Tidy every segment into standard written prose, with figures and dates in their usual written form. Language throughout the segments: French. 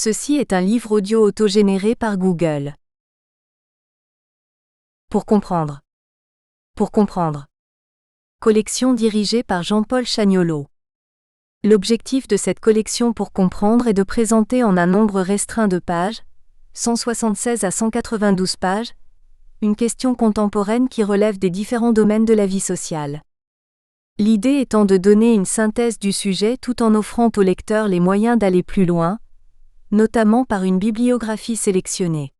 Ceci est un livre audio autogénéré par Google. Pour comprendre. Pour comprendre. Collection dirigée par Jean-Paul Chagnolot. L'objectif de cette collection Pour comprendre est de présenter en un nombre restreint de pages, 176 à 192 pages, une question contemporaine qui relève des différents domaines de la vie sociale. L'idée étant de donner une synthèse du sujet tout en offrant au lecteur les moyens d'aller plus loin, notamment par une bibliographie sélectionnée.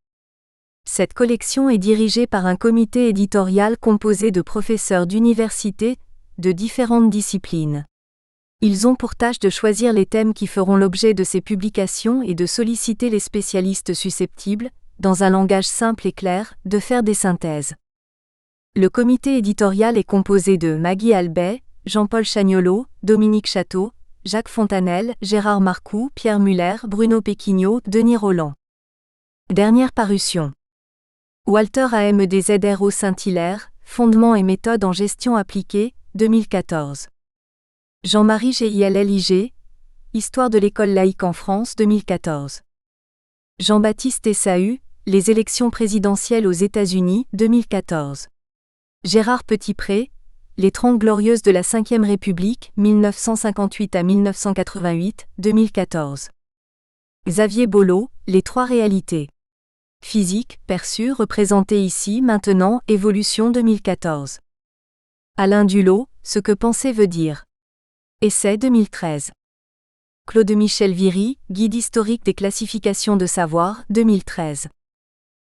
Cette collection est dirigée par un comité éditorial composé de professeurs d'université, de différentes disciplines. Ils ont pour tâche de choisir les thèmes qui feront l'objet de ces publications et de solliciter les spécialistes susceptibles, dans un langage simple et clair, de faire des synthèses. Le comité éditorial est composé de Maggie Albet, Jean-Paul Chagnolot, Dominique Chateau, Jacques Fontanelle, Gérard Marcoux, Pierre Muller, Bruno Péquignot, Denis Rolland. Dernière parution. Walter Amedzro Saint-Hilaire, Fondements et méthodes en gestion appliquée, 2014. Jean-Marie Gillig, Histoire de l'école laïque en France, 2014. Jean-Baptiste Essahu, Les élections présidentielles aux États-Unis, 2014. Gérard Petitpré, Les 30 glorieuses de la Ve République, 1958 à 1988, 2014. Xavier Bollot, Les 3 réalités. Physique, perçue, représentée ici, maintenant, évolution 2014. Alain Dulot, Ce que penser veut dire. Essai 2013. Claude-Michel Viry, Guide historique des classifications de savoir, 2013.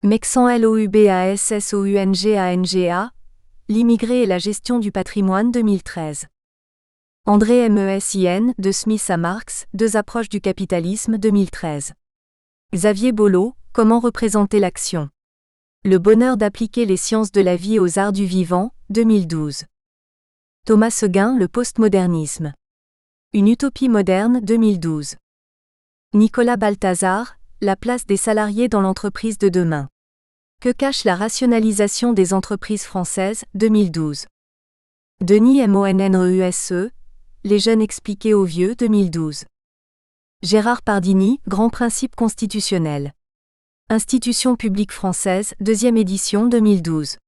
Mexan Loubassounganga, L'immigré et la gestion du patrimoine, 2013. André Mesin, De Smith à Marx, Deux approches du capitalisme, 2013. Xavier Bollot, Comment représenter l'action. Le bonheur d'appliquer les sciences de la vie aux arts du vivant, 2012. Thomas Seguin, Le postmodernisme. Une utopie moderne, 2012. Nicolas Balthazar, La place des salariés dans l'entreprise de demain. Que cache la rationalisation des entreprises françaises, 2012. Denis Monruse, Les jeunes expliqués aux vieux, 2012. Gérard Pardini, Grands principes constitutionnels. Institution publique française, 2e édition, 2012.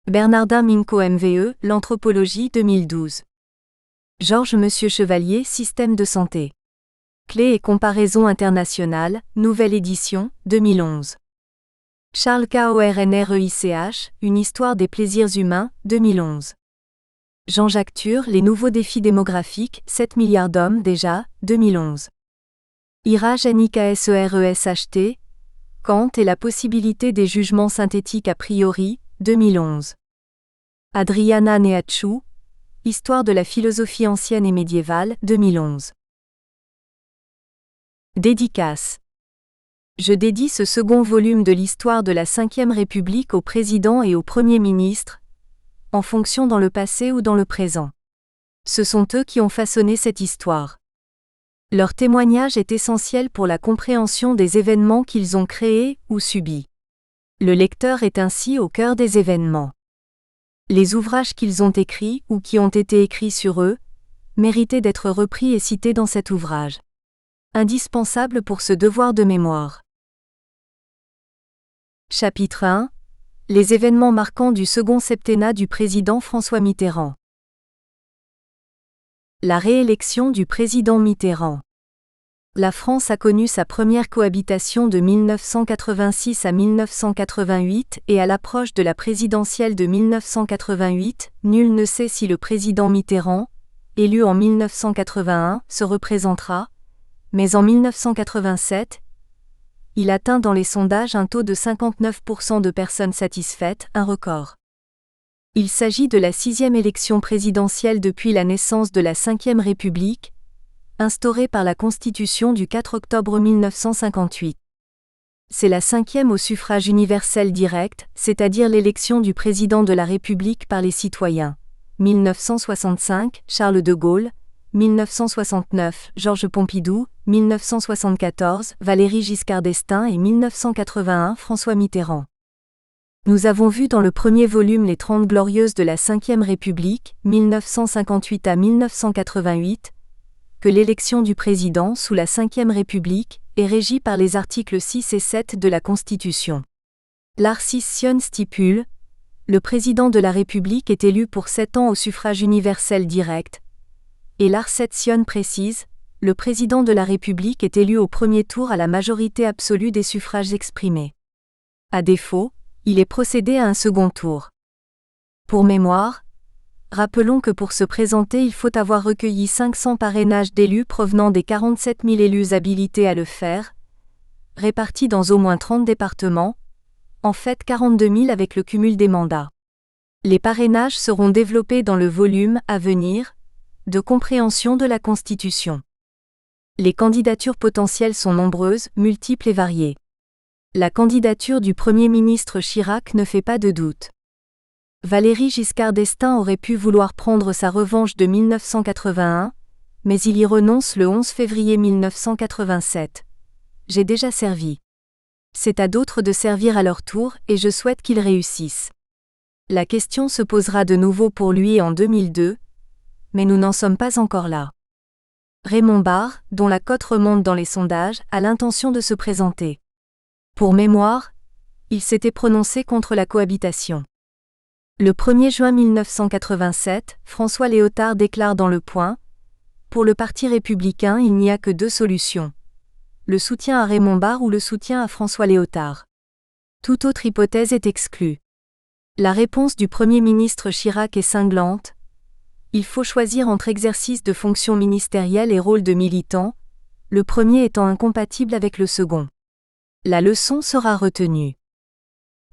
Bernardin Minko MVE, L'anthropologie, 2012. Georges Monsieur Chevalier, Système de santé. Clés et comparaisons internationales, nouvelle édition, 2011. Charles Kornreich, Une histoire des plaisirs humains, 2011. Jean-Jacques Thur, Les nouveaux défis démographiques, 7 milliards d'hommes déjà, 2011. Ira Janika Seresht, Kant et la possibilité des jugements synthétiques a priori, 2011. Adriana Neachu, Histoire de la philosophie ancienne et médiévale, 2011. Dédicace. Je dédie ce second volume de l'histoire de la Ve République au président et au Premier ministre, en fonction dans le passé ou dans le présent. Ce sont eux qui ont façonné cette histoire. Leur témoignage est essentiel pour la compréhension des événements qu'ils ont créés ou subis. Le lecteur est ainsi au cœur des événements. Les ouvrages qu'ils ont écrits ou qui ont été écrits sur eux méritaient d'être repris et cités dans cet ouvrage. Indispensable pour ce devoir de mémoire. Chapitre 1. Les événements marquants du second septennat du président François Mitterrand. La réélection du président Mitterrand. La France a connu sa première cohabitation de 1986 à 1988 et à l'approche de la présidentielle de 1988, nul ne sait si le président Mitterrand, élu en 1981, se représentera, mais en 1987, il atteint dans les sondages un taux de 59% de personnes satisfaites, un record. Il s'agit de la 6e élection présidentielle depuis la naissance de la Ve République, instaurée par la Constitution du 4 octobre 1958. C'est la 5e au suffrage universel direct, c'est-à-dire l'élection du président de la République par les citoyens. 1965, Charles de Gaulle, 1969, Georges Pompidou, 1974, Valéry Giscard d'Estaing et 1981, François Mitterrand. Nous avons vu dans le premier volume les 30 glorieuses de la Ve République, 1958 à 1988, que l'élection du président sous la Ve République est régie par les articles 6 et 7 de la Constitution. L'art 6 stipule « Le président de la République est élu pour 7 ans au suffrage universel direct » et l'art 7 précise « Le président de la République est élu au premier tour à la majorité absolue des suffrages exprimés. À défaut, il est procédé à un second tour. » Pour mémoire, rappelons que pour se présenter il faut avoir recueilli 500 parrainages d'élus provenant des 47 000 élus habilités à le faire, répartis dans au moins 30 départements, en fait 42 000 avec le cumul des mandats. Les parrainages seront développés dans le volume à venir de compréhension de la Constitution. Les candidatures potentielles sont nombreuses, multiples et variées. La candidature du Premier ministre Chirac ne fait pas de doute. Valéry Giscard d'Estaing aurait pu vouloir prendre sa revanche de 1981, mais il y renonce le 11 février 1987. J'ai déjà servi. C'est à d'autres de servir à leur tour et je souhaite qu'ils réussissent. La question se posera de nouveau pour lui en 2002, mais nous n'en sommes pas encore là. Raymond Barre, dont la cote remonte dans les sondages, a l'intention de se présenter. Pour mémoire, il s'était prononcé contre la cohabitation. Le 1er juin 1987, François Léotard déclare dans Le Point « Pour le Parti républicain, il n'y a que 2 solutions. Le soutien à Raymond Barre ou le soutien à François Léotard. Toute autre hypothèse est exclue. » La réponse du Premier ministre Chirac est cinglante. Il faut choisir entre exercice de fonctions ministérielles et rôle de militant, le premier étant incompatible avec le second. La leçon sera retenue.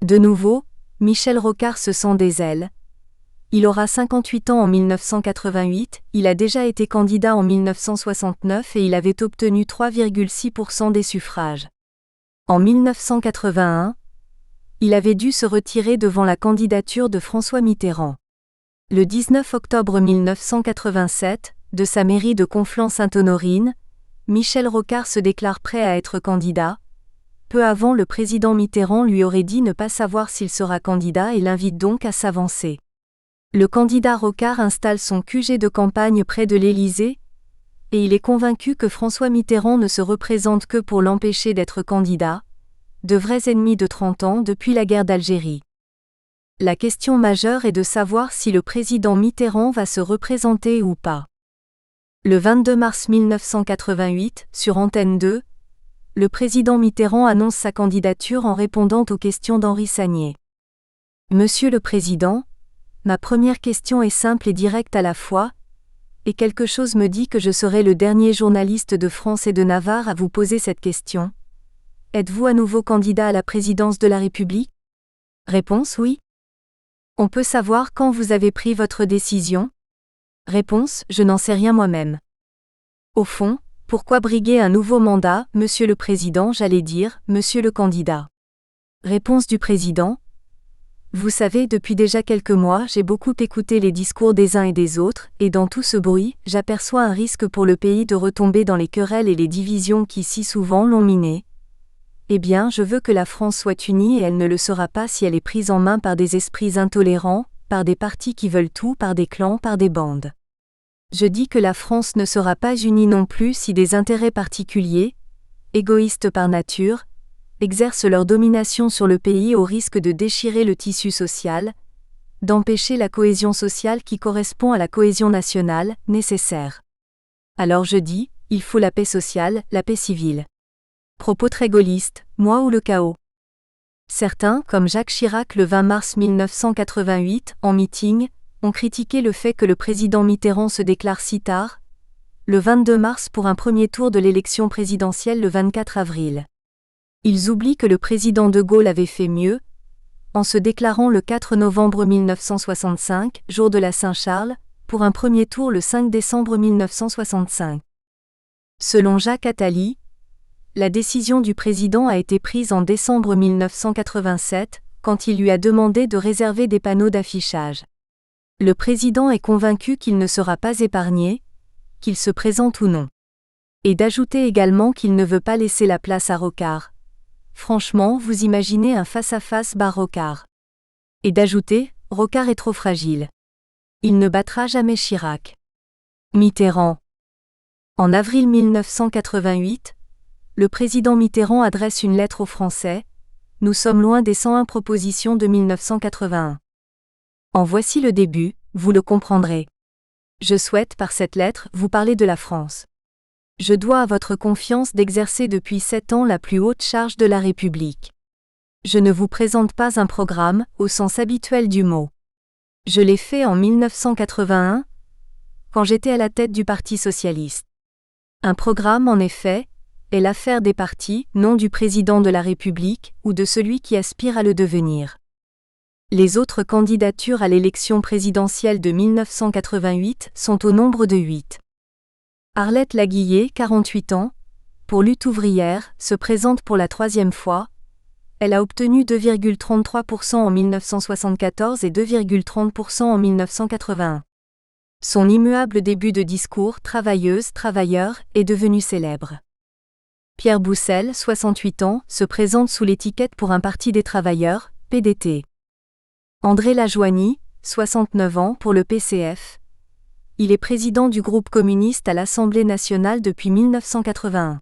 De nouveau, Michel Rocard se sent des ailes. Il aura 58 ans en 1988, il a déjà été candidat en 1969 et il avait obtenu 3,6% des suffrages. En 1981, il avait dû se retirer devant la candidature de François Mitterrand. Le 19 octobre 1987, de sa mairie de Conflans-Sainte-Honorine, Michel Rocard se déclare prêt à être candidat. Peu avant, le président Mitterrand lui aurait dit ne pas savoir s'il sera candidat et l'invite donc à s'avancer. Le candidat Rocard installe son QG de campagne près de l'Élysée, et il est convaincu que François Mitterrand ne se représente que pour l'empêcher d'être candidat, de vrais ennemis de 30 ans depuis la guerre d'Algérie. La question majeure est de savoir si le président Mitterrand va se représenter ou pas. Le 22 mars 1988, sur Antenne 2, le président Mitterrand annonce sa candidature en répondant aux questions d'Henri Sagnier. Monsieur le Président, ma première question est simple et directe à la fois, et quelque chose me dit que je serai le dernier journaliste de France et de Navarre à vous poser cette question. Êtes-vous à nouveau candidat à la présidence de la République ? Réponse oui. On peut savoir quand vous avez pris votre décision ? Réponse, je n'en sais rien moi-même. Au fond, pourquoi briguer un nouveau mandat, Monsieur le Président, j'allais dire, Monsieur le candidat ? Réponse du Président. Vous savez, depuis déjà quelques mois, j'ai beaucoup écouté les discours des uns et des autres, et dans tout ce bruit, j'aperçois un risque pour le pays de retomber dans les querelles et les divisions qui si souvent l'ont miné. Eh bien, je veux que la France soit unie et elle ne le sera pas si elle est prise en main par des esprits intolérants, par des partis qui veulent tout, par des clans, par des bandes. Je dis que la France ne sera pas unie non plus si des intérêts particuliers, égoïstes par nature, exercent leur domination sur le pays au risque de déchirer le tissu social, d'empêcher la cohésion sociale qui correspond à la cohésion nationale, nécessaire. Alors je dis, il faut la paix sociale, la paix civile. Propos très gaullistes, moi ou le chaos. Certains, comme Jacques Chirac le 20 mars 1988, en meeting, ont critiqué le fait que le président Mitterrand se déclare si tard, le 22 mars pour un premier tour de l'élection présidentielle le 24 avril. Ils oublient que le président de Gaulle avait fait mieux, en se déclarant le 4 novembre 1965, jour de la Saint-Charles, pour un premier tour le 5 décembre 1965. Selon Jacques Attali, la décision du président a été prise en décembre 1987, quand il lui a demandé de réserver des panneaux d'affichage. Le président est convaincu qu'il ne sera pas épargné, qu'il se présente ou non. Et d'ajouter également qu'il ne veut pas laisser la place à Rocard. Franchement, vous imaginez un face-à-face Barre-Rocard. Et d'ajouter, Rocard est trop fragile. Il ne battra jamais Chirac. Mitterrand. En avril 1988, le président Mitterrand adresse une lettre aux Français. Nous sommes loin des 101 propositions de 1981. En voici le début, vous le comprendrez. Je souhaite par cette lettre vous parler de la France. Je dois à votre confiance d'exercer depuis 7 ans la plus haute charge de la République. Je ne vous présente pas un programme, au sens habituel du mot. Je l'ai fait en 1981, quand j'étais à la tête du Parti socialiste. Un programme, en effet, est l'affaire des partis, non du président de la République ou de celui qui aspire à le devenir. Les autres candidatures à l'élection présidentielle de 1988 sont au nombre de 8. Arlette Laguiller, 48 ans, pour Lutte ouvrière, se présente pour la 3e fois. Elle a obtenu 2,33% en 1974 et 2,30% en 1981. Son immuable début de discours travailleuse, travailleur est devenu célèbre. Pierre Boussel, 68 ans, se présente sous l'étiquette pour un parti des travailleurs, PDT. André Lajoigny, 69 ans, pour le PCF. Il est président du groupe communiste à l'Assemblée nationale depuis 1981.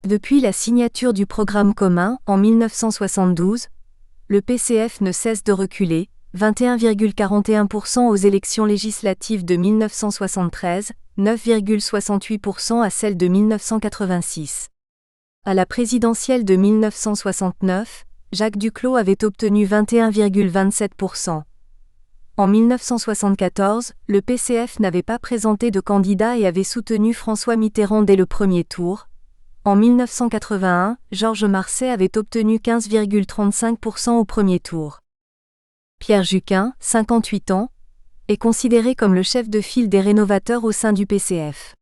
Depuis la signature du programme commun, en 1972, le PCF ne cesse de reculer, 21,41% aux élections législatives de 1973, 9,68% à celles de 1986. À la présidentielle de 1969, Jacques Duclos avait obtenu 21,27%. En 1974, le PCF n'avait pas présenté de candidat et avait soutenu François Mitterrand dès le premier tour. En 1981, Georges Marchais avait obtenu 15,35% au premier tour. Pierre Juquin, 58 ans, est considéré comme le chef de file des rénovateurs au sein du PCF.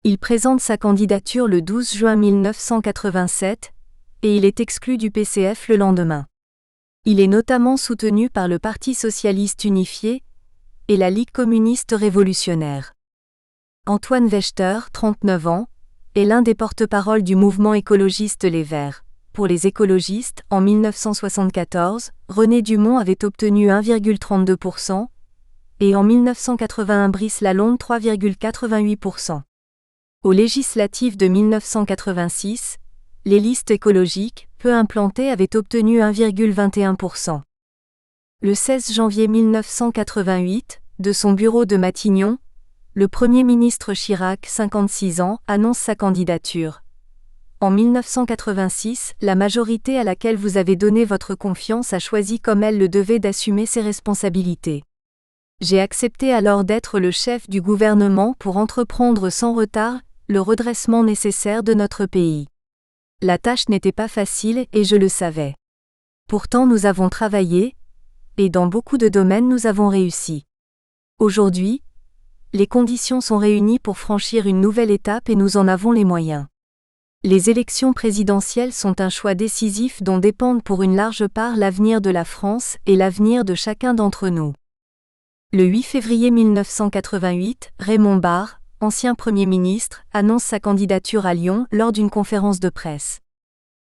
Il présente sa candidature le 12 juin 1987, et il est exclu du PCF le lendemain. Il est notamment soutenu par le Parti socialiste unifié et la Ligue communiste révolutionnaire. Antoine Vechter, 39 ans, est l'un des porte-paroles du mouvement écologiste Les Verts. Pour les écologistes, en 1974, René Dumont avait obtenu 1,32%, et en 1981 Brice Lalonde 3,88%. Aux législatives de 1986, les listes écologiques, peu implantées, avaient obtenu 1,21%. Le 16 janvier 1988, de son bureau de Matignon, le Premier ministre Chirac, 56 ans, annonce sa candidature. En 1986, la majorité à laquelle vous avez donné votre confiance a choisi comme elle le devait d'assumer ses responsabilités. J'ai accepté alors d'être le chef du gouvernement pour entreprendre sans retard le redressement nécessaire de notre pays. La tâche n'était pas facile et je le savais. Pourtant nous avons travaillé, et dans beaucoup de domaines nous avons réussi. Aujourd'hui, les conditions sont réunies pour franchir une nouvelle étape et nous en avons les moyens. Les élections présidentielles sont un choix décisif dont dépendent pour une large part l'avenir de la France et l'avenir de chacun d'entre nous. Le 8 février 1988, Raymond Barre, ancien Premier ministre, annonce sa candidature à Lyon lors d'une conférence de presse.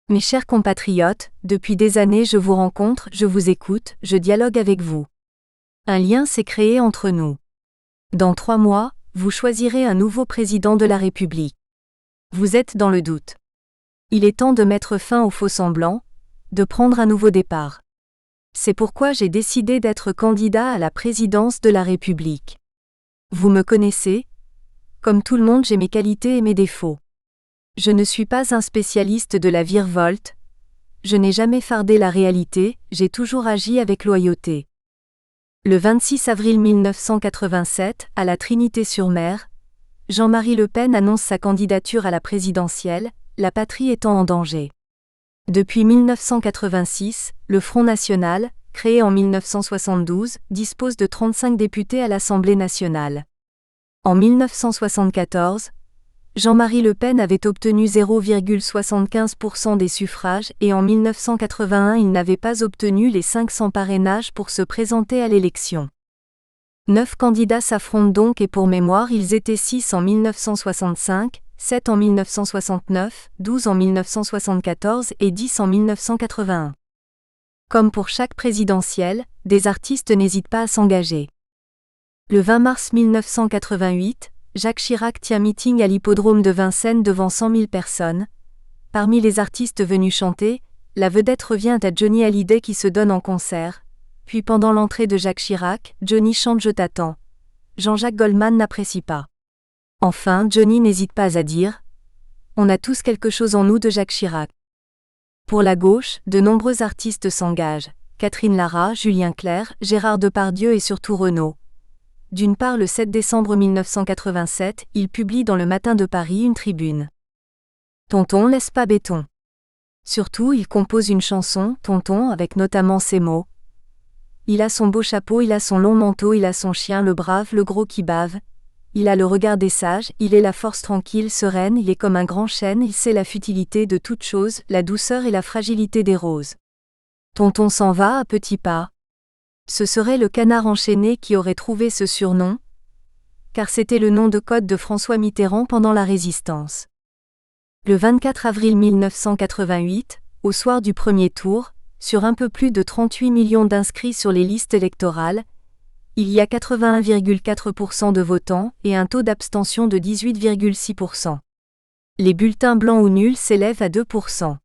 Mes chers compatriotes, depuis des années je vous rencontre, je vous écoute, je dialogue avec vous. Un lien s'est créé entre nous. Dans 3 mois, vous choisirez un nouveau président de la République. Vous êtes dans le doute. Il est temps de mettre fin aux faux-semblants, de prendre un nouveau départ. C'est pourquoi j'ai décidé d'être candidat à la présidence de la République. Vous me connaissez ? Comme tout le monde, j'ai mes qualités et mes défauts. Je ne suis pas un spécialiste de la virevolte. Je n'ai jamais fardé la réalité, j'ai toujours agi avec loyauté. Le 26 avril 1987, à la Trinité-sur-Mer, Jean-Marie Le Pen annonce sa candidature à la présidentielle, la patrie étant en danger. Depuis 1986, le Front National, créé en 1972, dispose de 35 députés à l'Assemblée nationale. En 1974, Jean-Marie Le Pen avait obtenu 0,75% des suffrages et en 1981 il n'avait pas obtenu les 500 parrainages pour se présenter à l'élection. 9 candidats s'affrontent donc et pour mémoire ils étaient 6 en 1965, 7 en 1969, 12 en 1974 et 10 en 1981. Comme pour chaque présidentielle, des artistes n'hésitent pas à s'engager. Le 20 mars 1988, Jacques Chirac tient meeting à l'hippodrome de Vincennes devant 100 000 personnes. Parmi les artistes venus chanter, la vedette revient à Johnny Hallyday qui se donne en concert. Puis pendant l'entrée de Jacques Chirac, Johnny chante Je t'attends. Jean-Jacques Goldman n'apprécie pas. Enfin, Johnny n'hésite pas à dire « On a tous quelque chose en nous » de Jacques Chirac. Pour la gauche, de nombreux artistes s'engagent. Catherine Lara, Julien Clerc, Gérard Depardieu et surtout Renaud. D'une part, le 7 décembre 1987, il publie dans Le Matin de Paris une tribune. Tonton laisse pas béton. Surtout, il compose une chanson, Tonton, avec notamment ces mots. Il a son beau chapeau, il a son long manteau, il a son chien, le brave, le gros qui bave. Il a le regard des sages, il est la force tranquille, sereine, il est comme un grand chêne, il sait la futilité de toute chose, la douceur et la fragilité des roses. Tonton s'en va à petits pas. Ce serait le canard enchaîné qui aurait trouvé ce surnom, car c'était le nom de code de François Mitterrand pendant la Résistance. Le 24 avril 1988, au soir du premier tour, sur un peu plus de 38 millions d'inscrits sur les listes électorales, il y a 81,4% de votants et un taux d'abstention de 18,6%. Les bulletins blancs ou nuls s'élèvent à 2%.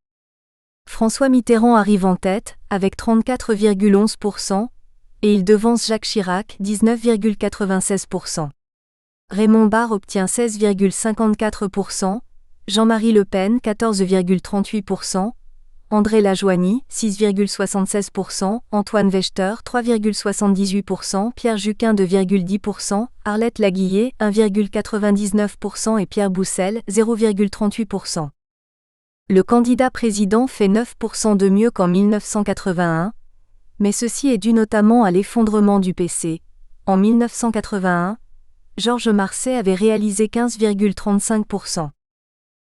François Mitterrand arrive en tête, avec 34,11%, et il devance Jacques Chirac, 19,96%. Raymond Barre obtient 16,54%, Jean-Marie Le Pen, 14,38%, André Lajoigny, 6,76%, Antoine Vechter, 3,78%, Pierre Juquin, 2,10%, Arlette Laguillet, 1,99% et Pierre Boussel, 0,38%. Le candidat président fait 9% de mieux qu'en 1981, mais ceci est dû notamment à l'effondrement du PC. En 1981, Georges Marchais avait réalisé 15,35%.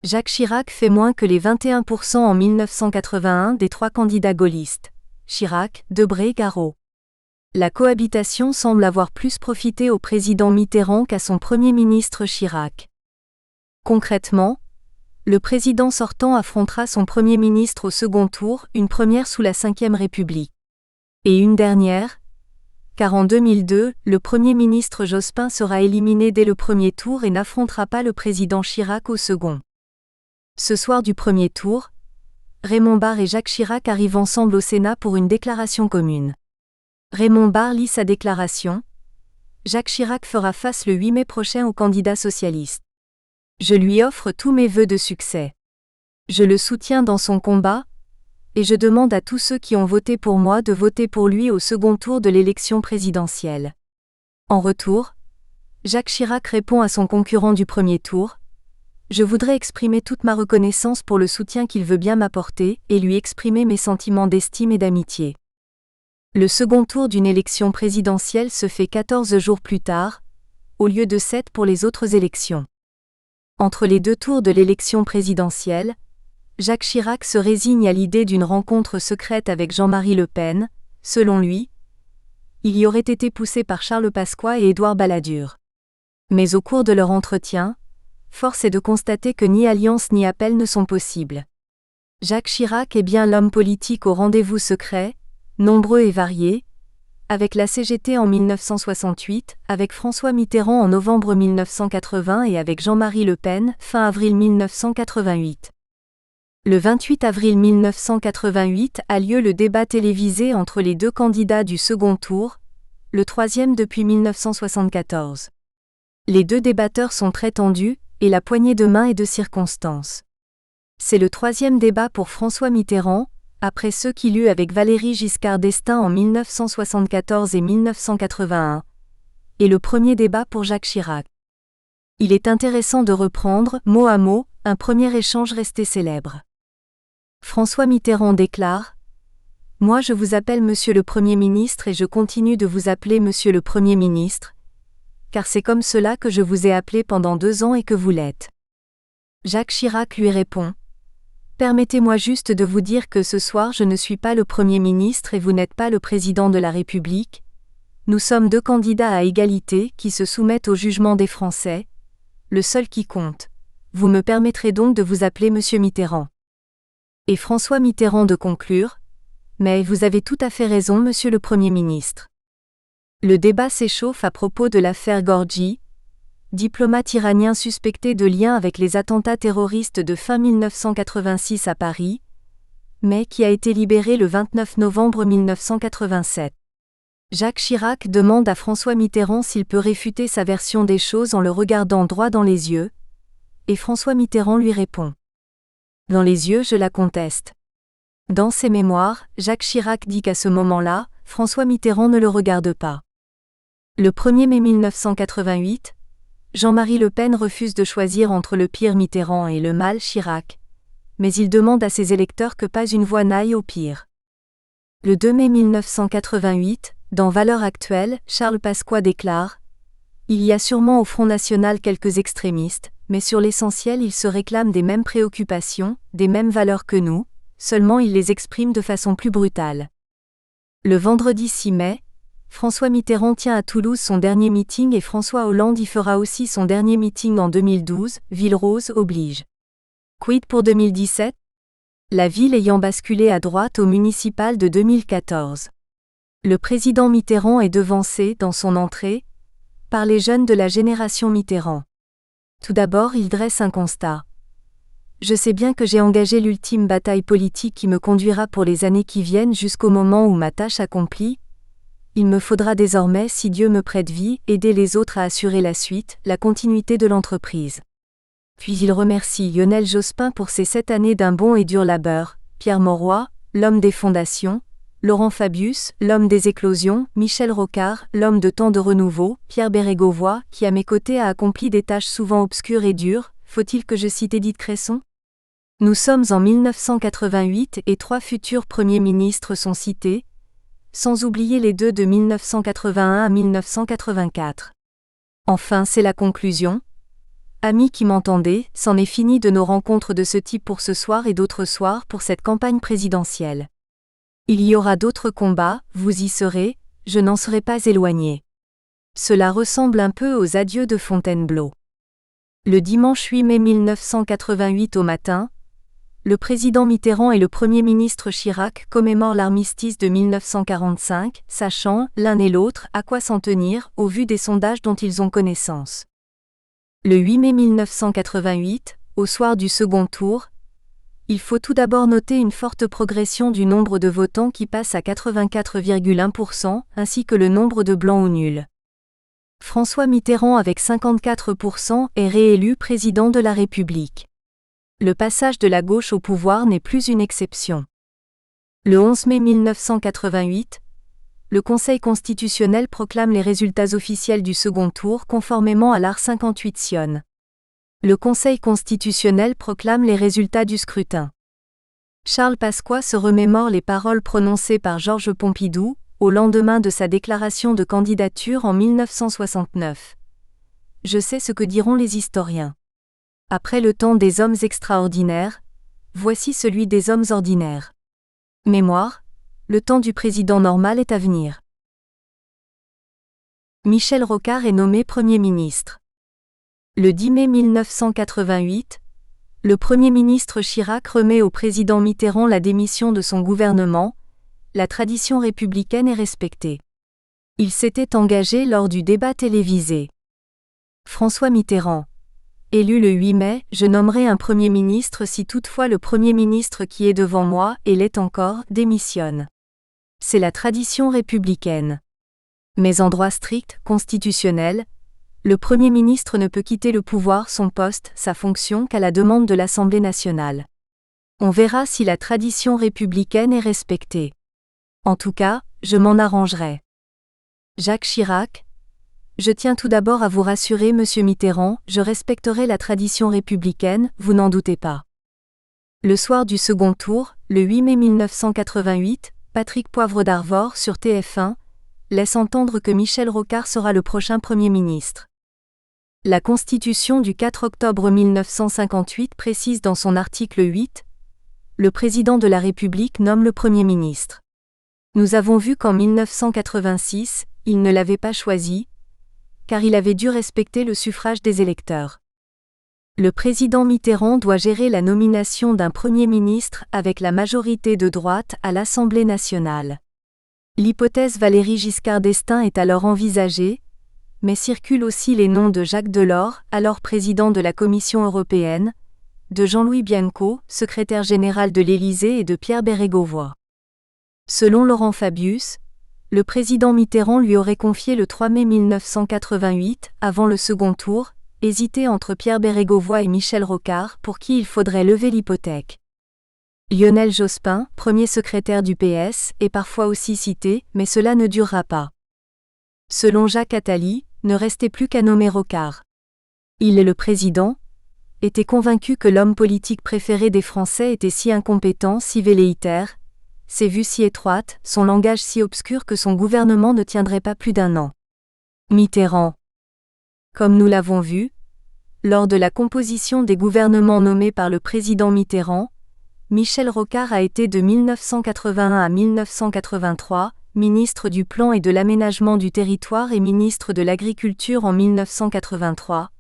Jacques Chirac fait moins que les 21% en 1981 des trois candidats gaullistes. Chirac, Debré, Garot. La cohabitation semble avoir plus profité au président Mitterrand qu'à son Premier ministre Chirac. Concrètement, le président sortant affrontera son Premier ministre au second tour, une première sous la Ve République. Et une dernière, car en 2002, le Premier ministre Jospin sera éliminé dès le premier tour et n'affrontera pas le président Chirac au second. Ce soir du premier tour, Raymond Barre et Jacques Chirac arrivent ensemble au Sénat pour une déclaration commune. Raymond Barre lit sa déclaration. Jacques Chirac fera face le 8 mai prochain au candidat socialiste. Je lui offre tous mes vœux de succès. Je le soutiens dans son combat, et je demande à tous ceux qui ont voté pour moi de voter pour lui au second tour de l'élection présidentielle. En retour, Jacques Chirac répond à son concurrent du premier tour. Je voudrais exprimer toute ma reconnaissance pour le soutien qu'il veut bien m'apporter et lui exprimer mes sentiments d'estime et d'amitié. Le second tour d'une élection présidentielle se fait 14 jours plus tard, au lieu de 7 pour les autres élections. Entre les deux tours de l'élection présidentielle, Jacques Chirac se résigne à l'idée d'une rencontre secrète avec Jean-Marie Le Pen. Selon lui, il y aurait été poussé par Charles Pasqua et Édouard Balladur. Mais au cours de leur entretien, force est de constater que ni alliance ni appel ne sont possibles. Jacques Chirac est bien l'homme politique au rendez-vous secret, nombreux et variés, avec la CGT en 1968, avec François Mitterrand en novembre 1980 et avec Jean-Marie Le Pen, fin avril 1988. Le 28 avril 1988 a lieu le débat télévisé entre les deux candidats du second tour, le troisième depuis 1974. Les deux débatteurs sont très tendus, et la poignée de main est de circonstance. C'est le troisième débat pour François Mitterrand, après ceux qu'il eut avec Valéry Giscard d'Estaing en 1974 et 1981, et le premier débat pour Jacques Chirac. Il est intéressant de reprendre, mot à mot, un premier échange resté célèbre. François Mitterrand déclare : « Moi je vous appelle Monsieur le Premier ministre et je continue de vous appeler Monsieur le Premier ministre, car c'est comme cela que je vous ai appelé pendant 2 ans et que vous l'êtes. » Jacques Chirac lui répond : « Permettez-moi juste de vous dire que ce soir je ne suis pas le Premier ministre et vous n'êtes pas le Président de la République. Nous sommes 2 candidats à égalité qui se soumettent au jugement des Français, le seul qui compte. Vous me permettrez donc de vous appeler Monsieur Mitterrand. » Et François Mitterrand de conclure : « Mais vous avez tout à fait raison Monsieur le Premier ministre. » Le débat s'échauffe à propos de l'affaire Gorgui. diplomate iranien suspecté de lien avec les attentats terroristes de fin 1986 à Paris, mais qui a été libéré le 29 novembre 1987. Jacques Chirac demande à François Mitterrand s'il peut réfuter sa version des choses en le regardant droit dans les yeux, et François Mitterrand lui répond : Dans les yeux, je la conteste. Dans ses mémoires, Jacques Chirac dit qu'à ce moment-là, François Mitterrand ne le regarde pas. Le 1er mai 1988, Jean-Marie Le Pen refuse de choisir entre le pire Mitterrand et le mal Chirac, mais il demande à ses électeurs que pas une voix n'aille au pire. Le 2 mai 1988, dans Valeurs actuelles, Charles Pasqua déclare : Il y a sûrement au Front National quelques extrémistes, mais sur l'essentiel ils se réclament des mêmes préoccupations, des mêmes valeurs que nous, seulement ils les expriment de façon plus brutale. Le vendredi 6 mai, François Mitterrand tient à Toulouse son dernier meeting et François Hollande y fera aussi son dernier meeting en 2012, Ville Rose oblige. Quid pour 2017 ? La ville ayant basculé à droite au municipal de 2014. Le président Mitterrand est devancé, dans son entrée, par les jeunes de la génération Mitterrand. Tout d'abord, il dresse un constat. Je sais bien que j'ai engagé l'ultime bataille politique qui me conduira pour les années qui viennent jusqu'au moment où ma tâche accomplie. Il me faudra désormais, si Dieu me prête vie, aider les autres à assurer la suite, la continuité de l'entreprise. Puis il remercie Lionel Jospin pour ses 7 années d'un bon et dur labeur, Pierre Mauroy, l'homme des fondations, Laurent Fabius, l'homme des éclosions, Michel Rocard, l'homme de tant de renouveau, Pierre Bérégovoy, qui à mes côtés a accompli des tâches souvent obscures et dures. Faut-il que je cite Édith Cresson ? Nous sommes en 1988 et 3 futurs premiers ministres sont cités, sans oublier les 2 de 1981 à 1984. Enfin, c'est la conclusion. Amis qui m'entendez, c'en est fini de nos rencontres de ce type pour ce soir et d'autres soirs pour cette campagne présidentielle. Il y aura d'autres combats, vous y serez, je n'en serai pas éloigné. Cela ressemble un peu aux adieux de Fontainebleau. Le dimanche 8 mai 1988 au matin, le président Mitterrand et le Premier ministre Chirac commémorent l'armistice de 1945, sachant, l'un et l'autre, à quoi s'en tenir, au vu des sondages dont ils ont connaissance. Le 8 mai 1988, au soir du second tour, il faut tout d'abord noter une forte progression du nombre de votants qui passe à 84,1%, ainsi que le nombre de blancs ou nuls. François Mitterrand avec 54% est réélu président de la République. Le passage de la gauche au pouvoir n'est plus une exception. Le 11 mai 1988, le Conseil constitutionnel proclame les résultats officiels du second tour conformément à l'art 58 Sion. Le Conseil constitutionnel proclame les résultats du scrutin. Charles Pasqua se remémore les paroles prononcées par Georges Pompidou, au lendemain de sa déclaration de candidature en 1969. Je sais ce que diront les historiens. Après le temps des hommes extraordinaires, voici celui des hommes ordinaires. Mémoire, le temps du président normal est à venir. Michel Rocard est nommé Premier ministre. Le 10 mai 1988, le Premier ministre Chirac remet au président Mitterrand la démission de son gouvernement. La tradition républicaine est respectée. Il s'était engagé lors du débat télévisé. François Mitterrand. Élu le 8 mai, je nommerai un Premier ministre si toutefois le Premier ministre qui est devant moi, et l'est encore, démissionne. C'est la tradition républicaine. Mais en droit strict, constitutionnel, le Premier ministre ne peut quitter le pouvoir, son poste, sa fonction qu'à la demande de l'Assemblée nationale. On verra si la tradition républicaine est respectée. En tout cas, je m'en arrangerai. Jacques Chirac. Je tiens tout d'abord à vous rassurer, Monsieur Mitterrand, je respecterai la tradition républicaine, vous n'en doutez pas. Le soir du second tour, le 8 mai 1988, Patrick Poivre d'Arvor sur TF1 laisse entendre que Michel Rocard sera le prochain Premier ministre. La Constitution du 4 octobre 1958 précise dans son article 8 « Le président de la République nomme le Premier ministre ». Nous avons vu qu'en 1986, il ne l'avait pas choisi, car il avait dû respecter le suffrage des électeurs. Le président Mitterrand doit gérer la nomination d'un Premier ministre avec la majorité de droite à l'Assemblée nationale. L'hypothèse Valéry Giscard d'Estaing est alors envisagée, mais circulent aussi les noms de Jacques Delors, alors président de la Commission européenne, de Jean-Louis Bianco, secrétaire général de l'Élysée, et de Pierre Bérégovoy. Selon Laurent Fabius, le président Mitterrand lui aurait confié le 3 mai 1988, avant le second tour, hésité entre Pierre Bérégovoy et Michel Rocard, pour qui il faudrait lever l'hypothèque. Lionel Jospin, premier secrétaire du PS, est parfois aussi cité, mais cela ne durera pas. Selon Jacques Attali, ne restait plus qu'à nommer Rocard. Il est le président, était convaincu que l'homme politique préféré des Français était si incompétent, si velléitaire, ses vues si étroites, son langage si obscur que son gouvernement ne tiendrait pas plus d'1 an. Mitterrand. Comme nous l'avons vu, lors de la composition des gouvernements nommés par le président Mitterrand, Michel Rocard a été de 1981 à 1983, ministre du Plan et de l'Aménagement du Territoire et ministre de l'Agriculture en 1983.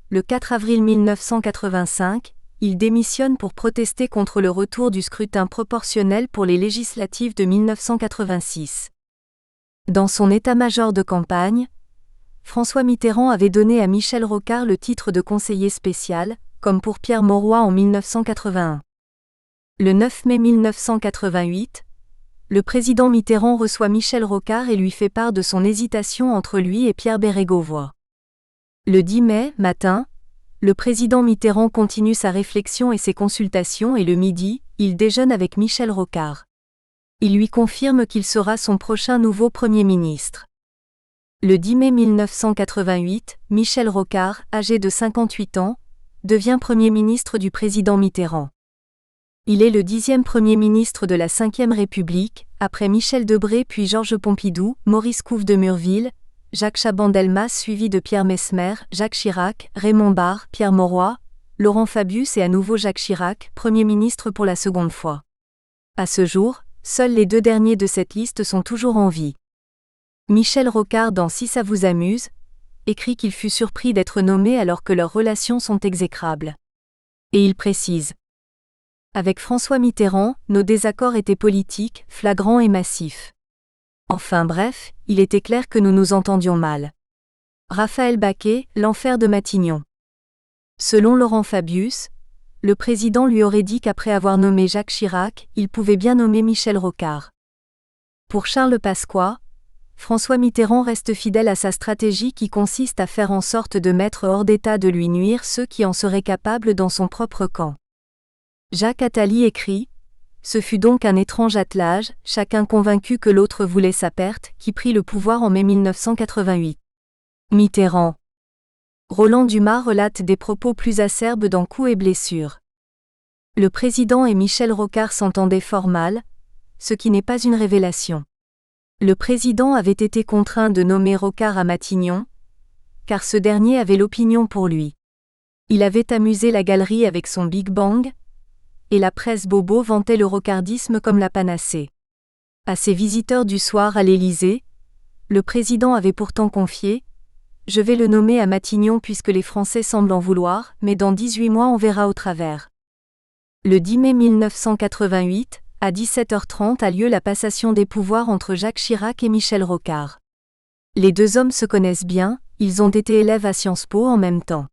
Le 4 avril 1985, il démissionne pour protester contre le retour du scrutin proportionnel pour les législatives de 1986. Dans son état-major de campagne, François Mitterrand avait donné à Michel Rocard le titre de conseiller spécial, comme pour Pierre Mauroy en 1981. Le 9 mai 1988, le président Mitterrand reçoit Michel Rocard et lui fait part de son hésitation entre lui et Pierre Bérégovoy. Le 10 mai, matin, le président Mitterrand continue sa réflexion et ses consultations et le midi, il déjeune avec Michel Rocard. Il lui confirme qu'il sera son prochain nouveau Premier ministre. Le 10 mai 1988, Michel Rocard, âgé de 58 ans, devient Premier ministre du président Mitterrand. Il est le 10e Premier ministre de la Ve République, après Michel Debré puis Georges Pompidou, Maurice Couve de Murville, Jacques Chaban-Delmas suivi de Pierre Messmer, Jacques Chirac, Raymond Barre, Pierre Mauroy, Laurent Fabius et à nouveau Jacques Chirac, Premier ministre pour la seconde fois. À ce jour, seuls les 2 derniers de cette liste sont toujours en vie. Michel Rocard dans Si ça vous amuse, écrit qu'il fut surpris d'être nommé alors que leurs relations sont exécrables. Et il précise: avec François Mitterrand, nos désaccords étaient politiques, flagrants et massifs. Enfin bref, il était clair que nous nous entendions mal. Raphaël Baquet, L'enfer de Matignon. Selon Laurent Fabius, le président lui aurait dit qu'après avoir nommé Jacques Chirac, il pouvait bien nommer Michel Rocard. Pour Charles Pasqua, François Mitterrand reste fidèle à sa stratégie qui consiste à faire en sorte de mettre hors d'état de lui nuire ceux qui en seraient capables dans son propre camp. Jacques Attali écrit: ce fut donc un étrange attelage, chacun convaincu que l'autre voulait sa perte, qui prit le pouvoir en mai 1988. Mitterrand. Roland Dumas relate des propos plus acerbes dans Coups et blessures. Le président et Michel Rocard s'entendaient fort mal, ce qui n'est pas une révélation. Le président avait été contraint de nommer Rocard à Matignon, car ce dernier avait l'opinion pour lui. Il avait amusé la galerie avec son Big Bang, et la presse bobo vantait le rocardisme comme la panacée. À ses visiteurs du soir à l'Élysée, le président avait pourtant confié: je vais le nommer à Matignon puisque les Français semblent en vouloir, mais dans 18 mois on verra au travers. Le 10 mai 1988, à 17h30 a lieu la passation des pouvoirs entre Jacques Chirac et Michel Rocard. Les 2 hommes se connaissent bien, ils ont été élèves à Sciences Po en même temps.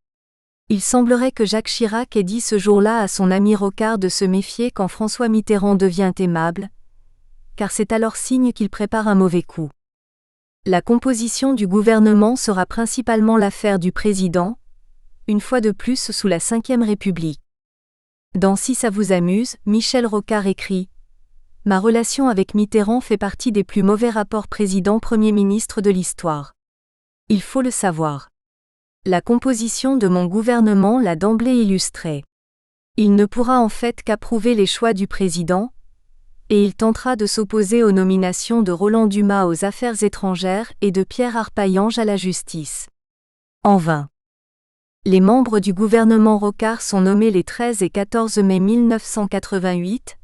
Il semblerait que Jacques Chirac ait dit ce jour-là à son ami Rocard de se méfier quand François Mitterrand devient aimable, car c'est alors signe qu'il prépare un mauvais coup. La composition du gouvernement sera principalement l'affaire du président, une fois de plus sous la Ve République. Dans Si ça vous amuse, Michel Rocard écrit: ma relation avec Mitterrand fait partie des plus mauvais rapports président-premier ministre de l'histoire. Il faut le savoir. La composition de mon gouvernement l'a d'emblée illustré. Il ne pourra en fait qu'approuver les choix du président, et il tentera de s'opposer aux nominations de Roland Dumas aux Affaires étrangères et de Pierre Arpaillange à la justice. En vain. Les membres du gouvernement Rocard sont nommés les 13 et 14 mai 1988,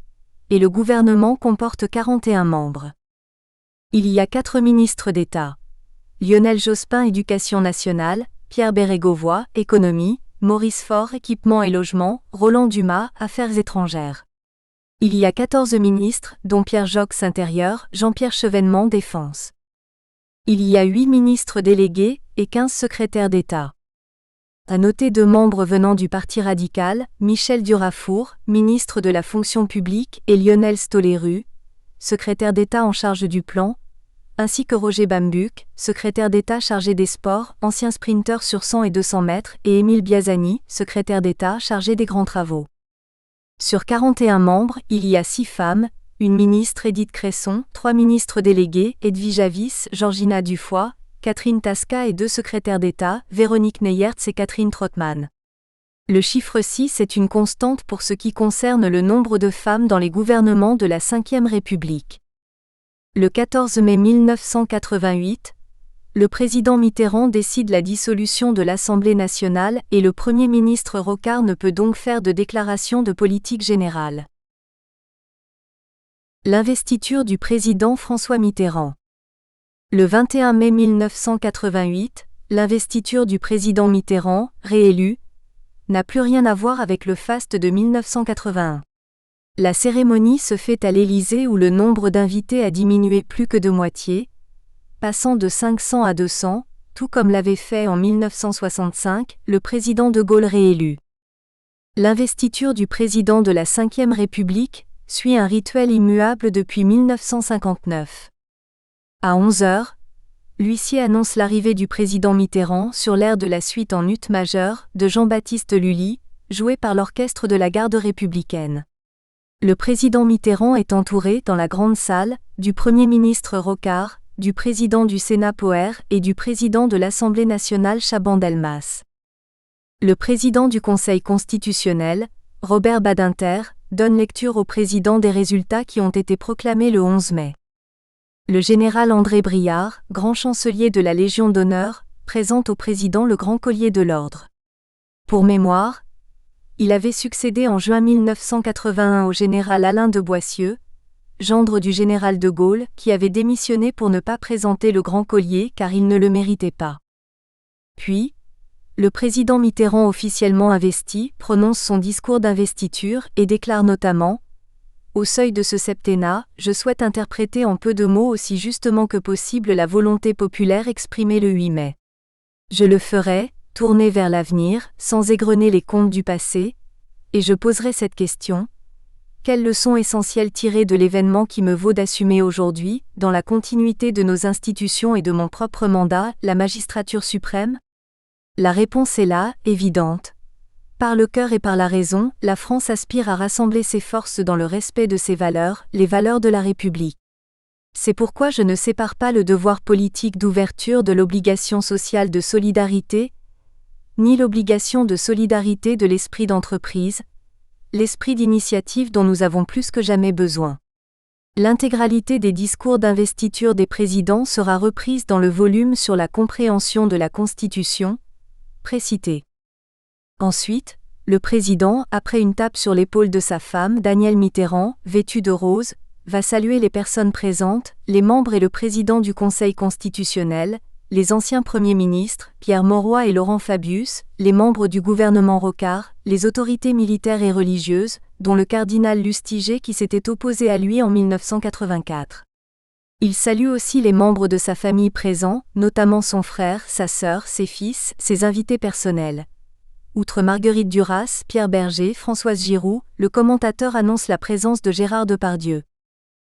et le gouvernement comporte 41 membres. Il y a 4 ministres d'État. Lionel Jospin, Éducation nationale, Pierre Bérégovoy, Économie, Maurice Faure, Équipement et Logement, Roland Dumas, Affaires étrangères. Il y a 14 ministres, dont Pierre Joxe, Intérieur, Jean-Pierre Chevènement, Défense. Il y a 8 ministres délégués, et 15 secrétaires d'État. À noter 2 membres venant du Parti radical, Michel Durafour, ministre de la fonction publique, et Lionel Stoléru, secrétaire d'État en charge du plan, ainsi que Roger Bambuck, secrétaire d'État chargé des sports, ancien sprinter sur 100 et 200 mètres, et Émile Biazani, secrétaire d'État chargé des grands travaux. Sur 41 membres, il y a 6 femmes, une ministre Édith Cresson, 3 ministres délégués, Edwige Avis, Georgina Dufoy, Catherine Tasca et 2 secrétaires d'État, Véronique Neyertz et Catherine Trottmann. Le chiffre 6 est une constante pour ce qui concerne le nombre de femmes dans les gouvernements de la Ve République. Le 14 mai 1988, le président Mitterrand décide la dissolution de l'Assemblée nationale et le Premier ministre Rocard ne peut donc faire de déclaration de politique générale. L'investiture du président François Mitterrand. Le 21 mai 1988, l'investiture du président Mitterrand, réélu, n'a plus rien à voir avec le faste de 1981. La cérémonie se fait à l'Élysée où le nombre d'invités a diminué plus que de moitié, passant de 500 à 200, tout comme l'avait fait en 1965 le président de Gaulle réélu. L'investiture du président de la Ve République suit un rituel immuable depuis 1959. À 11h, l'huissier annonce l'arrivée du président Mitterrand sur l'air de la suite en ut majeur de Jean-Baptiste Lully, joué par l'orchestre de la Garde républicaine. Le président Mitterrand est entouré, dans la grande salle, du Premier ministre Rocard, du président du Sénat Poher et du président de l'Assemblée nationale Chaban-Delmas. Le président du Conseil constitutionnel, Robert Badinter, donne lecture au président des résultats qui ont été proclamés le 11 mai. Le général André Briard, grand chancelier de la Légion d'honneur, présente au président le grand collier de l'ordre. Pour mémoire, il avait succédé en juin 1981 au général Alain de Boissieu, gendre du général de Gaulle, qui avait démissionné pour ne pas présenter le grand collier car il ne le méritait pas. Puis, le président Mitterrand officiellement investi prononce son discours d'investiture et déclare notamment « Au seuil de ce septennat, je souhaite interpréter en peu de mots aussi justement que possible la volonté populaire exprimée le 8 mai. Je le ferai, tourné vers l'avenir, sans égrener les comptes du passé, et je poserai cette question. Quelle leçon essentielle tirer de l'événement qui me vaut d'assumer aujourd'hui, dans la continuité de nos institutions et de mon propre mandat, la magistrature suprême ? La réponse est là, évidente. Par le cœur et par la raison, la France aspire à rassembler ses forces dans le respect de ses valeurs, les valeurs de la République. C'est pourquoi je ne sépare pas le devoir politique d'ouverture de l'obligation sociale de solidarité, ni l'obligation de solidarité de l'esprit d'entreprise, l'esprit d'initiative dont nous avons plus que jamais besoin. L'intégralité des discours d'investiture des présidents sera reprise dans le volume sur la compréhension de la Constitution, précité. Ensuite, le président, après une tape sur l'épaule de sa femme, Danielle Mitterrand, vêtue de rose, va saluer les personnes présentes, les membres et le président du Conseil constitutionnel, les anciens premiers ministres, Pierre Mauroy et Laurent Fabius, les membres du gouvernement Rocard, les autorités militaires et religieuses, dont le cardinal Lustiger qui s'était opposé à lui en 1984. Il salue aussi les membres de sa famille présents, notamment son frère, sa sœur, ses fils, ses invités personnels. Outre Marguerite Duras, Pierre Berger, Françoise Giroud, le commentateur annonce la présence de Gérard Depardieu.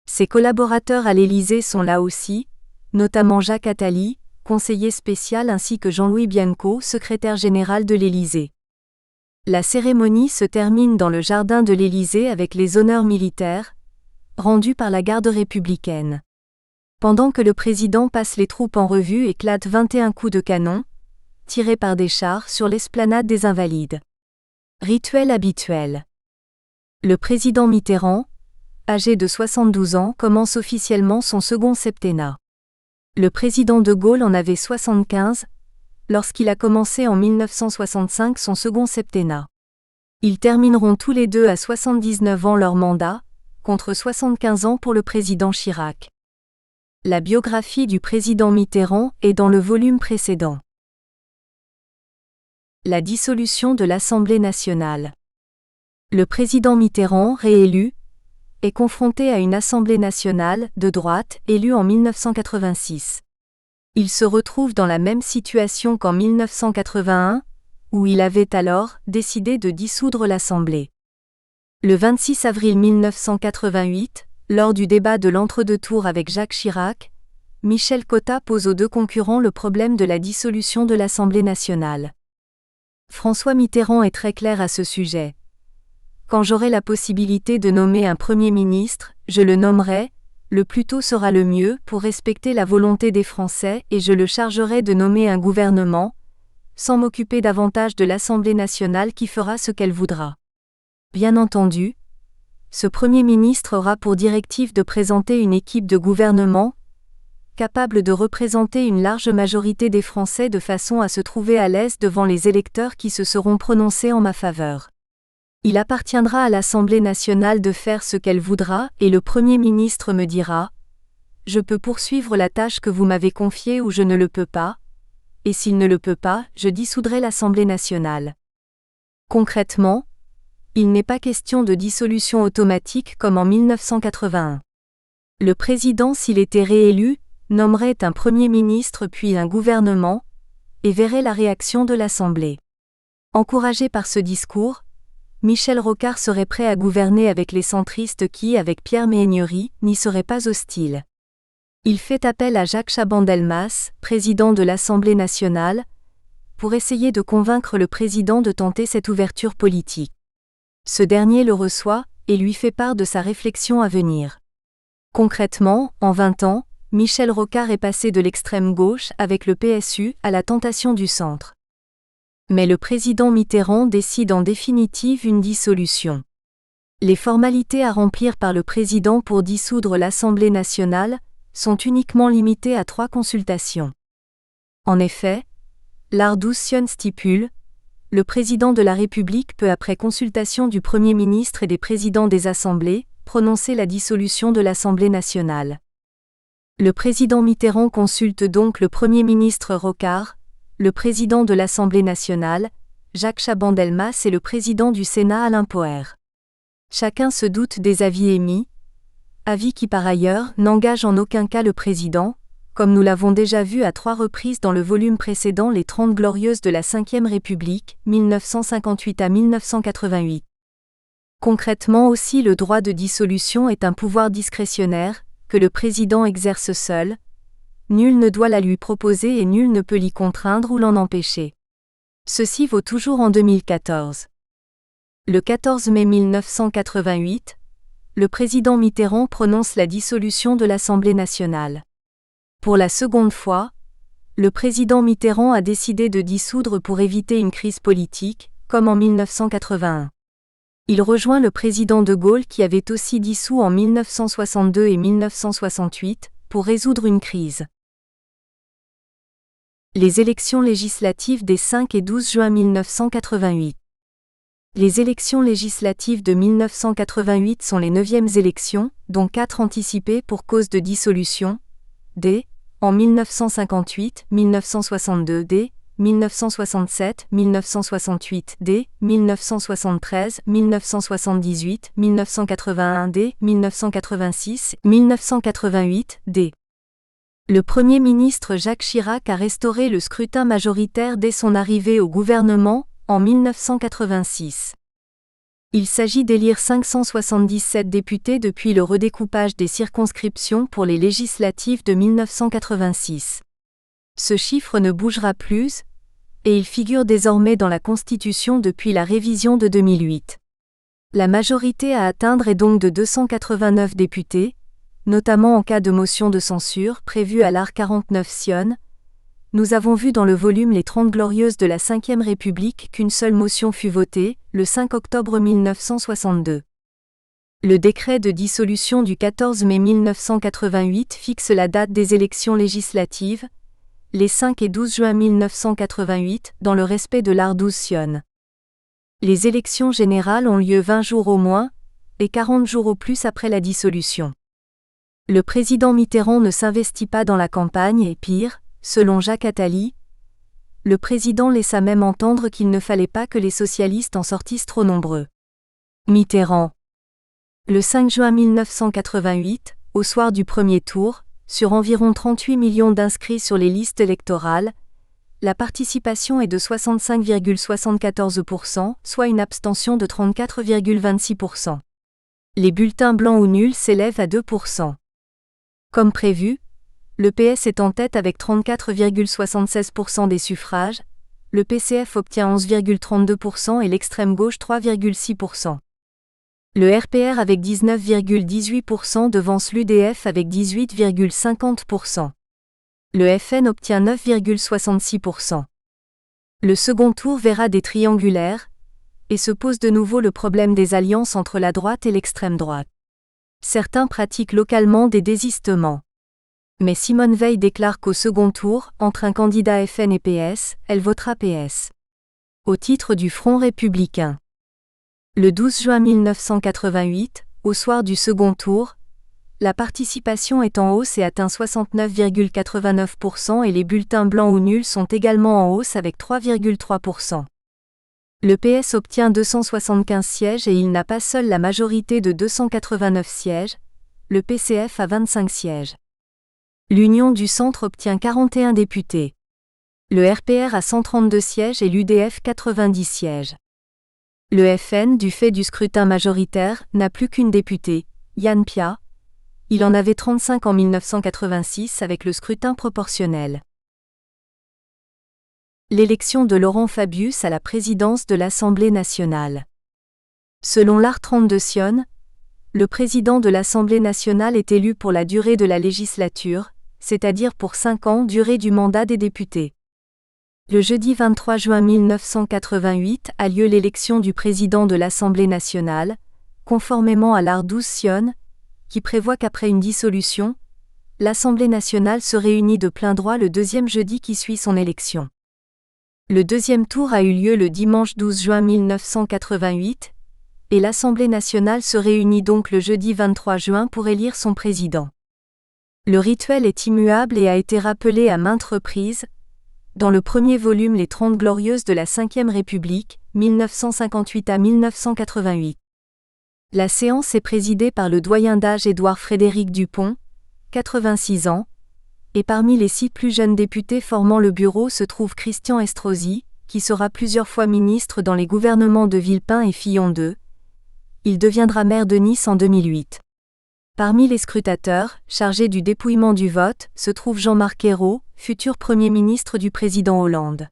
Ses collaborateurs à l'Élysée sont là aussi, notamment Jacques Attali, conseiller spécial ainsi que Jean-Louis Bianco, secrétaire général de l'Élysée. La cérémonie se termine dans le jardin de l'Élysée avec les honneurs militaires, rendus par la garde républicaine. Pendant que le président passe les troupes en revue, éclatent 21 coups de canon, tirés par des chars sur l'esplanade des Invalides. Rituel habituel. Le président Mitterrand, âgé de 72 ans, commence officiellement son second septennat. Le président de Gaulle en avait 75, lorsqu'il a commencé en 1965 son second septennat. Ils termineront tous les deux à 79 ans leur mandat, contre 75 ans pour le président Chirac. La biographie du président Mitterrand est dans le volume précédent. La dissolution de l'Assemblée nationale. Le président Mitterrand, réélu, est confronté à une Assemblée nationale, de droite, élue en 1986. Il se retrouve dans la même situation qu'en 1981, où il avait alors décidé de dissoudre l'Assemblée. Le 26 avril 1988, lors du débat de l'entre-deux-tours avec Jacques Chirac, Michel Cotta pose aux deux concurrents le problème de la dissolution de l'Assemblée nationale. François Mitterrand est très clair à ce sujet. Quand j'aurai la possibilité de nommer un Premier ministre, je le nommerai, le plus tôt sera le mieux pour respecter la volonté des Français et je le chargerai de nommer un gouvernement, sans m'occuper davantage de l'Assemblée nationale qui fera ce qu'elle voudra. Bien entendu, ce Premier ministre aura pour directive de présenter une équipe de gouvernement, capable de représenter une large majorité des Français de façon à se trouver à l'aise devant les électeurs qui se seront prononcés en ma faveur. Il appartiendra à l'Assemblée nationale de faire ce qu'elle voudra et le Premier ministre me dira « Je peux poursuivre la tâche que vous m'avez confiée ou je ne le peux pas, et s'il ne le peut pas, je dissoudrai l'Assemblée nationale. » Concrètement, il n'est pas question de dissolution automatique comme en 1981. Le président, s'il était réélu, nommerait un Premier ministre puis un gouvernement, et verrait la réaction de l'Assemblée. Encouragé par ce discours, Michel Rocard serait prêt à gouverner avec les centristes qui, avec Pierre Méhaignerie, n'y seraient pas hostiles. Il fait appel à Jacques Chaban-Delmas, président de l'Assemblée nationale, pour essayer de convaincre le président de tenter cette ouverture politique. Ce dernier le reçoit et lui fait part de sa réflexion à venir. Concrètement, en 20 ans, Michel Rocard est passé de l'extrême gauche avec le PSU à la tentation du centre. Mais le président Mitterrand décide en définitive une dissolution. Les formalités à remplir par le président pour dissoudre l'Assemblée nationale sont uniquement limitées à 3 consultations. En effet, l'art 12 stipule « Le président de la République peut après consultation du Premier ministre et des présidents des assemblées, prononcer la dissolution de l'Assemblée nationale ». Le président Mitterrand consulte donc le Premier ministre Rocard, le président de l'Assemblée nationale, Jacques Chaban-Delmas et le président du Sénat Alain Poher. Chacun se doute des avis émis, avis qui par ailleurs n'engagent en aucun cas le président, comme nous l'avons déjà vu à 3 reprises dans le volume précédent Les 30 Glorieuses de la Ve République, 1958 à 1988. Concrètement aussi, le droit de dissolution est un pouvoir discrétionnaire, que le président exerce seul. Nul ne doit la lui proposer et nul ne peut l'y contraindre ou l'en empêcher. Ceci vaut toujours en 2014. Le 14 mai 1988, le président Mitterrand prononce la dissolution de l'Assemblée nationale. Pour la seconde fois, le président Mitterrand a décidé de dissoudre pour éviter une crise politique, comme en 1981. Il rejoint le président de Gaulle qui avait aussi dissous en 1962 et 1968, pour résoudre une crise. Les élections législatives des 5 et 12 juin 1988. Les élections législatives de 1988 sont les 9e élections, dont 4 anticipées pour cause de dissolution, d. en 1958, 1962 d. 1967, 1968 d. 1973, 1978, 1981 d. 1986, 1988 d. Le Premier ministre Jacques Chirac a restauré le scrutin majoritaire dès son arrivée au gouvernement, en 1986. Il s'agit d'élire 577 députés depuis le redécoupage des circonscriptions pour les législatives de 1986. Ce chiffre ne bougera plus, et il figure désormais dans la Constitution depuis la révision de 2008. La majorité à atteindre est donc de 289 députés, notamment en cas de motion de censure prévue à l'art 49 Sion. Nous avons vu dans le volume Les 30 Glorieuses de la Ve République qu'une seule motion fut votée, le 5 octobre 1962. Le décret de dissolution du 14 mai 1988 fixe la date des élections législatives, les 5 et 12 juin 1988, dans le respect de l'art 12 Sion. Les élections générales ont lieu 20 jours au moins, et 40 jours au plus après la dissolution. Le président Mitterrand ne s'investit pas dans la campagne et pire, selon Jacques Attali, le président laissa même entendre qu'il ne fallait pas que les socialistes en sortissent trop nombreux. Mitterrand. Le 5 juin 1988, au soir du premier tour, sur environ 38 millions d'inscrits sur les listes électorales, la participation est de 65,74%, soit une abstention de 34,26%. Les bulletins blancs ou nuls s'élèvent à 2%. Comme prévu, le PS est en tête avec 34,76% des suffrages, le PCF obtient 11,32% et l'extrême gauche 3,6%. Le RPR avec 19,18% devance l'UDF avec 18,50%. Le FN obtient 9,66%. Le second tour verra des triangulaires, et se pose de nouveau le problème des alliances entre la droite et l'extrême droite. Certains pratiquent localement des désistements. Mais Simone Veil déclare qu'au second tour, entre un candidat FN et PS, elle votera PS. Au titre du Front républicain. Le 12 juin 1988, au soir du second tour, la participation est en hausse et atteint 69,89% et les bulletins blancs ou nuls sont également en hausse avec 3,3%. Le PS obtient 275 sièges et il n'a pas seul la majorité de 289 sièges, le PCF a 25 sièges. L'Union du Centre obtient 41 députés. Le RPR a 132 sièges et l'UDF 90 sièges. Le FN, du fait du scrutin majoritaire, n'a plus qu'une députée, Yann Pia. Il en avait 35 en 1986 avec le scrutin proportionnel. L'élection de Laurent Fabius à la présidence de l'Assemblée nationale. Selon l'art. 32 Sion, le président de l'Assemblée nationale est élu pour la durée de la législature, c'est-à-dire pour 5 ans durée du mandat des députés. Le jeudi 23 juin 1988 a lieu l'élection du président de l'Assemblée nationale, conformément à l'art. 12 Sion, qui prévoit qu'après une dissolution, l'Assemblée nationale se réunit de plein droit le deuxième jeudi qui suit son élection. Le deuxième tour a eu lieu le dimanche 12 juin 1988, et l'Assemblée nationale se réunit donc le jeudi 23 juin pour élire son président. Le rituel est immuable et a été rappelé à maintes reprises, dans le premier volume Les 30 Glorieuses de la Ve République, 1958 à 1988. La séance est présidée par le doyen d'âge Édouard-Frédéric Dupont, 86 ans, et parmi les 6 plus jeunes députés formant le bureau se trouve Christian Estrosi, qui sera plusieurs fois ministre dans les gouvernements de Villepin et Fillon II. Il deviendra maire de Nice en 2008. Parmi les scrutateurs, chargés du dépouillement du vote, se trouve Jean-Marc Ayrault, futur Premier ministre du président Hollande.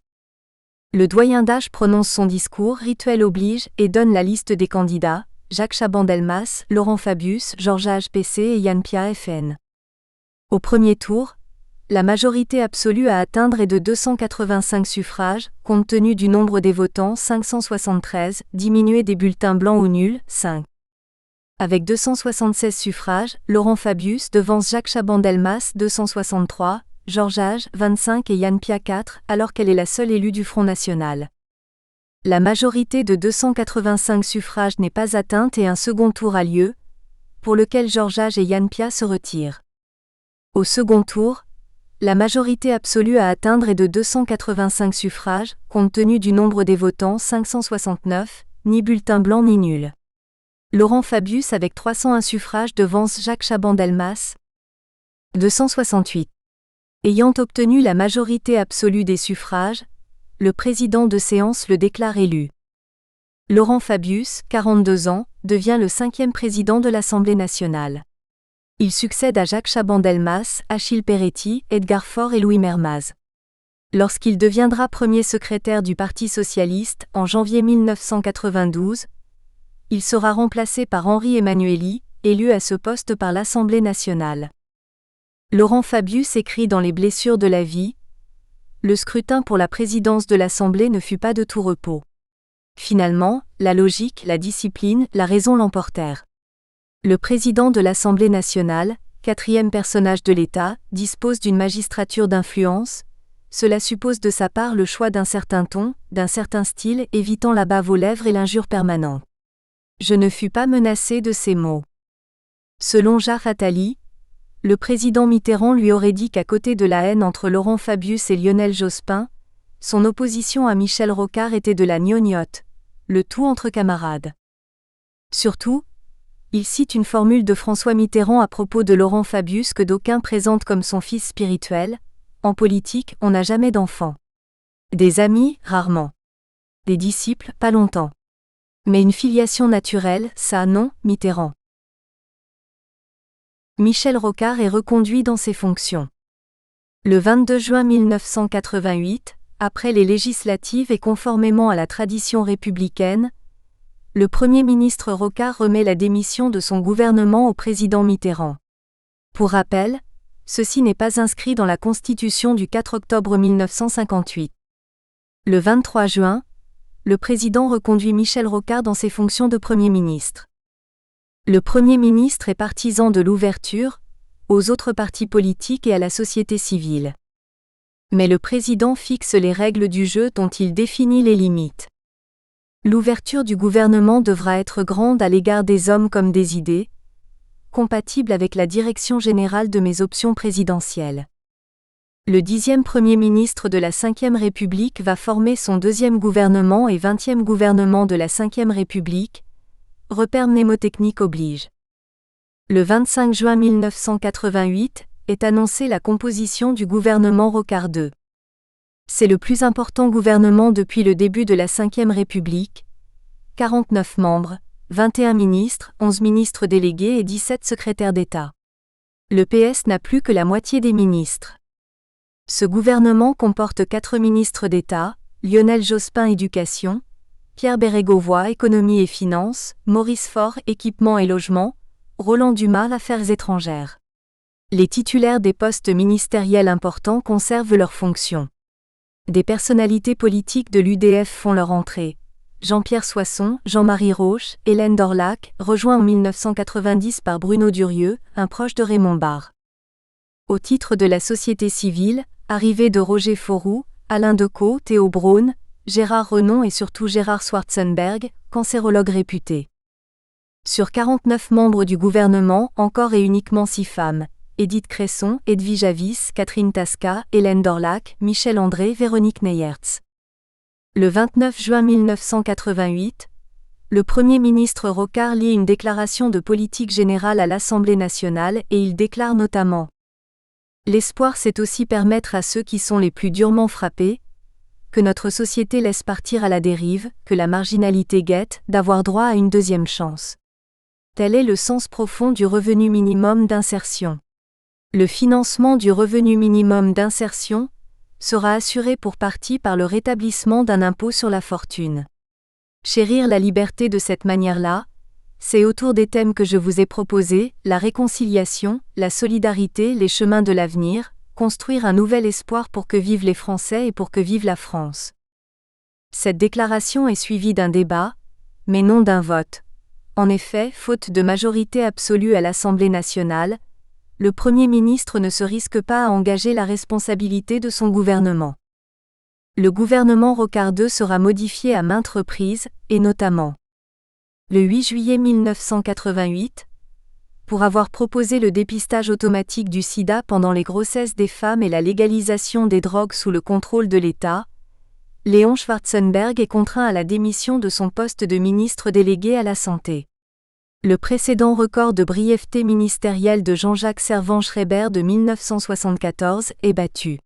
Le doyen d'âge prononce son discours, rituel oblige, et donne la liste des candidats, Jacques Chaban-Delmas, Laurent Fabius, Georges HPC et Yann Pia FN. Au premier tour, la majorité absolue à atteindre est de 285 suffrages, compte tenu du nombre des votants 573, diminué des bulletins blancs ou nuls, 5. Avec 276 suffrages, Laurent Fabius devance Jacques Chaban-Delmas 263, Georges Hage 25 et Yann Pia 4, alors qu'elle est la seule élue du Front national. La majorité de 285 suffrages n'est pas atteinte et un second tour a lieu, pour lequel Georges Hage et Yann Pia se retirent. Au second tour, la majorité absolue à atteindre est de 285 suffrages, compte tenu du nombre des votants 569, ni bulletin blanc ni nul. Laurent Fabius avec 301 suffrages devance Jacques Chaban-Delmas, 268. Ayant obtenu la majorité absolue des suffrages, le président de séance le déclare élu. Laurent Fabius, 42 ans, devient le 5e président de l'Assemblée nationale. Il succède à Jacques Chaban-Delmas, Achille Peretti, Edgar Faure et Louis Mermaz. Lorsqu'il deviendra premier secrétaire du Parti socialiste, en janvier 1992, il sera remplacé par Henri Emmanuelli, élu à ce poste par l'Assemblée nationale. Laurent Fabius écrit dans Les blessures de la vie : le scrutin pour la présidence de l'Assemblée ne fut pas de tout repos. Finalement, la logique, la discipline, la raison l'emportèrent. Le président de l'Assemblée nationale, 4e personnage de l'État, dispose d'une magistrature d'influence. Cela suppose de sa part le choix d'un certain ton, d'un certain style, évitant la bave aux lèvres et l'injure permanente. Je ne fus pas menacé de ces mots. Selon Jacques Attali, le président Mitterrand lui aurait dit qu'à côté de la haine entre Laurent Fabius et Lionel Jospin, son opposition à Michel Rocard était de la gnognotte, le tout entre camarades. Surtout, Il cite une formule de François Mitterrand à propos de Laurent Fabius que d'aucuns présentent comme son fils spirituel: en politique, on n'a jamais d'enfants. Des amis, rarement. Des disciples, pas longtemps. Mais une filiation naturelle, ça non, Mitterrand. Michel Rocard est reconduit dans ses fonctions. Le 22 juin 1988, après les législatives et conformément à la tradition républicaine, le Premier ministre Rocard remet la démission de son gouvernement au président Mitterrand. Pour rappel, ceci n'est pas inscrit dans la Constitution du 4 octobre 1958. Le 23 juin, le président reconduit Michel Rocard dans ses fonctions de Premier ministre. Le Premier ministre est partisan de l'ouverture aux autres partis politiques et à la société civile. Mais le président fixe les règles du jeu dont il définit les limites. L'ouverture du gouvernement devra être grande à l'égard des hommes comme des idées, compatible avec la direction générale de mes options présidentielles. Le 10e Premier ministre de la Ve République va former son 2e gouvernement et 20e gouvernement de la Ve République, repère mnémotechnique oblige. Le 25 juin 1988 est annoncée la composition du gouvernement Rocard II. C'est le plus important gouvernement depuis le début de la Ve République, 49 membres, 21 ministres, 11 ministres délégués et 17 secrétaires d'État. Le PS n'a plus que la moitié des ministres. Ce gouvernement comporte 4 ministres d'État: Lionel Jospin Éducation, Pierre Bérégovoy Économie et Finances, Maurice Faure Équipement et Logement, Roland Dumas Affaires étrangères. Les titulaires des postes ministériels importants conservent leurs fonctions. Des personnalités politiques de l'UDF font leur entrée: Jean-Pierre Soisson, Jean-Marie Roche, Hélène Dorlac, rejoint en 1990 par Bruno Durieux, un proche de Raymond Barre. Au titre de la société civile, arrivée de Roger Fauroux, Alain Decaux, Théo Braun, Gérard Renon et surtout Gérard Schwarzenberg, cancérologue réputé. Sur 49 membres du gouvernement, encore et uniquement 6 femmes: Édith Cresson, Edwige Avis, Catherine Tasca, Hélène Dorlac, Michel André, Véronique Neyertz. Le 29 juin 1988, le Premier ministre Rocard lit une déclaration de politique générale à l'Assemblée nationale et il déclare notamment: L'espoir, c'est aussi permettre à ceux qui sont les plus durement frappés, que notre société laisse partir à la dérive, que la marginalité guette, d'avoir droit à une deuxième chance. Tel est le sens profond du revenu minimum d'insertion. Le financement du revenu minimum d'insertion sera assuré pour partie par le rétablissement d'un impôt sur la fortune. Chérir la liberté de cette manière-là, c'est autour des thèmes que je vous ai proposés: la réconciliation, la solidarité, les chemins de l'avenir, construire un nouvel espoir pour que vivent les Français et pour que vive la France. Cette déclaration est suivie d'un débat, mais non d'un vote. En effet, faute de majorité absolue à l'Assemblée nationale, le Premier ministre ne se risque pas à engager la responsabilité de son gouvernement. Le gouvernement Rocard II sera modifié à maintes reprises, et notamment le 8 juillet 1988, pour avoir proposé le dépistage automatique du sida pendant les grossesses des femmes et la légalisation des drogues sous le contrôle de l'État, Léon Schwarzenberg est contraint à la démission de son poste de ministre délégué à la Santé. Le précédent record de brièveté ministérielle de Jean-Jacques Servan-Schreiber de 1974 est battu.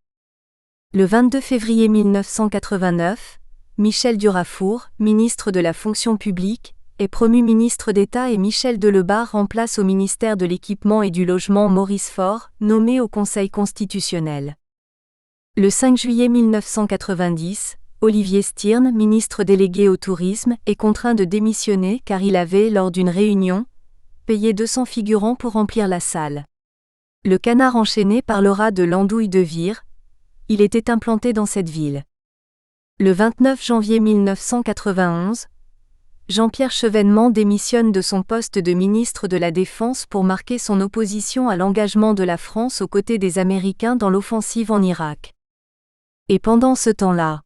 Le 22 février 1989, Michel Durafour, ministre de la Fonction publique, est promu ministre d'État et Michel Delebarre remplace au ministère de l'Équipement et du Logement Maurice Faure, nommé au Conseil constitutionnel. Le 5 juillet 1990, Olivier Stirn, ministre délégué au tourisme, est contraint de démissionner car il avait, lors d'une réunion, payé 200 figurants pour remplir la salle. Le Canard enchaîné parlera de l'andouille de Vire. Il était implanté dans cette ville. Le 29 janvier 1991, Jean-Pierre Chevènement démissionne de son poste de ministre de la Défense pour marquer son opposition à l'engagement de la France aux côtés des Américains dans l'offensive en Irak. Et pendant ce temps-là,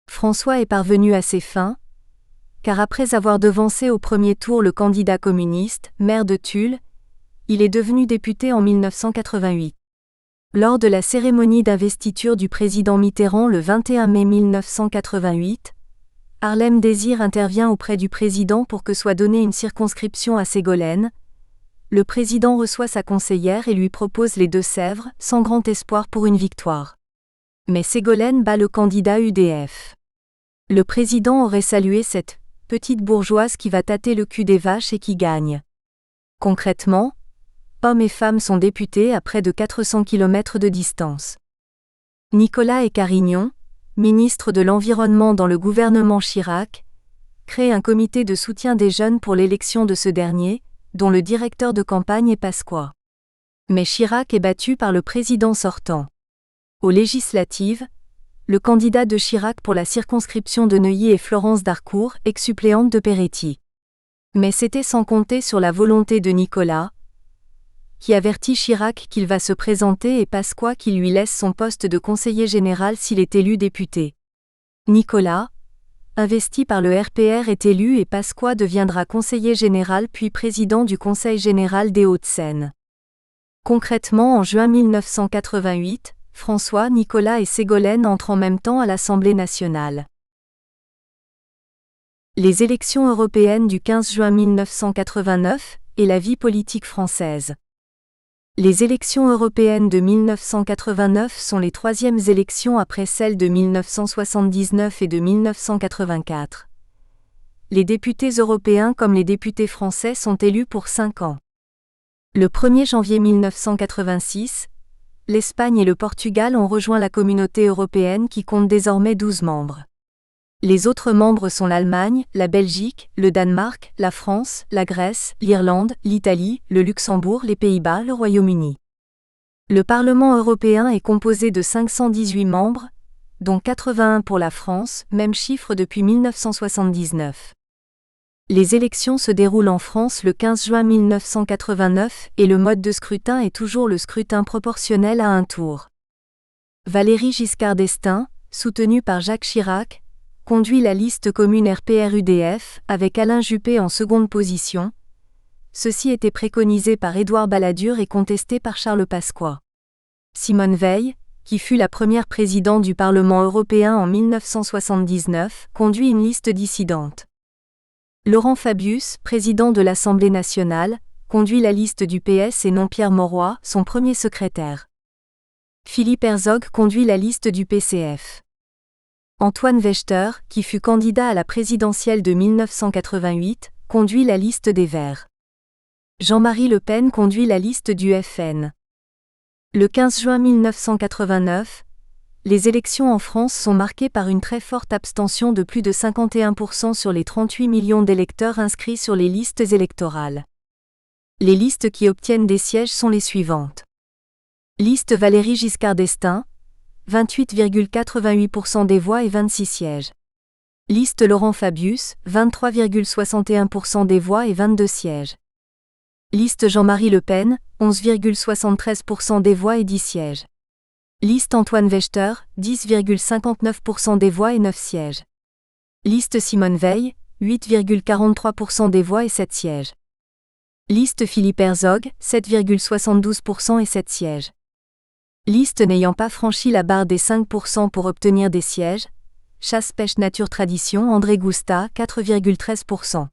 François est parvenu à ses fins, car après avoir devancé au premier tour le candidat communiste, maire de Tulle, il est devenu député en 1988. Lors de la cérémonie d'investiture du président Mitterrand le 21 mai 1988, Harlem Désir intervient auprès du président pour que soit donnée une circonscription à Ségolène. Le président reçoit sa conseillère et lui propose les Deux-Sèvres, sans grand espoir pour une victoire. Mais Ségolène bat le candidat UDF. Le président aurait salué cette petite bourgeoise qui va tâter le cul des vaches et qui gagne. Concrètement, hommes et femmes sont députés à près de 400 km de distance. Nicolas et Carignon, ministre de l'Environnement dans le gouvernement Chirac, créent un comité de soutien des jeunes pour l'élection de ce dernier, dont le directeur de campagne est Pasqua. Mais Chirac est battu par le président sortant. Aux législatives, le candidat de Chirac pour la circonscription de Neuilly est Florence Darcourt, ex-suppléante de Peretti. Mais c'était sans compter sur la volonté de Nicolas, qui avertit Chirac qu'il va se présenter et Pasqua qui lui laisse son poste de conseiller général s'il est élu député. Nicolas, investi par le RPR, est élu et Pasqua deviendra conseiller général puis président du Conseil général des Hauts-de-Seine. Concrètement, en juin 1988, François, Nicolas et Ségolène entrent en même temps à l'Assemblée nationale. Les élections européennes du 15 juin 1989 et la vie politique française. Les élections européennes de 1989 sont les troisièmes élections après celles de 1979 et de 1984. Les députés européens comme les députés français sont élus pour 5 ans. Le 1er janvier 1986, l'Espagne et le Portugal ont rejoint la communauté européenne qui compte désormais 12 membres. Les autres membres sont l'Allemagne, la Belgique, le Danemark, la France, la Grèce, l'Irlande, l'Italie, le Luxembourg, les Pays-Bas, le Royaume-Uni. Le Parlement européen est composé de 518 membres, dont 81 pour la France, même chiffre depuis 1979. Les élections se déroulent en France le 15 juin 1989 et le mode de scrutin est toujours le scrutin proportionnel à un tour. Valéry Giscard d'Estaing, soutenu par Jacques Chirac, conduit la liste commune RPR-UDF avec Alain Juppé en seconde position. Ceci était préconisé par Édouard Balladur et contesté par Charles Pasqua. Simone Veil, qui fut la première présidente du Parlement européen en 1979, conduit une liste dissidente. Laurent Fabius, président de l'Assemblée nationale, conduit la liste du PS et non Pierre Mauroy, son premier secrétaire. Philippe Herzog conduit la liste du PCF. Antoine Wechter, qui fut candidat à la présidentielle de 1988, conduit la liste des Verts. Jean-Marie Le Pen conduit la liste du FN. Le 15 juin 1989, les élections en France sont marquées par une très forte abstention de plus de 51% sur les 38 millions d'électeurs inscrits sur les listes électorales. Les listes qui obtiennent des sièges sont les suivantes. Liste Valéry Giscard d'Estaing, 28,88% des voix et 26 sièges. Liste Laurent Fabius, 23,61% des voix et 22 sièges. Liste Jean-Marie Le Pen, 11,73% des voix et 10 sièges. Liste Antoine Wechter, 10,59% des voix et 9 sièges. Liste Simone Veil, 8,43% des voix et 7 sièges. Liste Philippe Herzog, 7,72% et 7 sièges. Liste n'ayant pas franchi la barre des 5% pour obtenir des sièges. Chasse Pêche Nature Tradition André Gousta, 4,13%.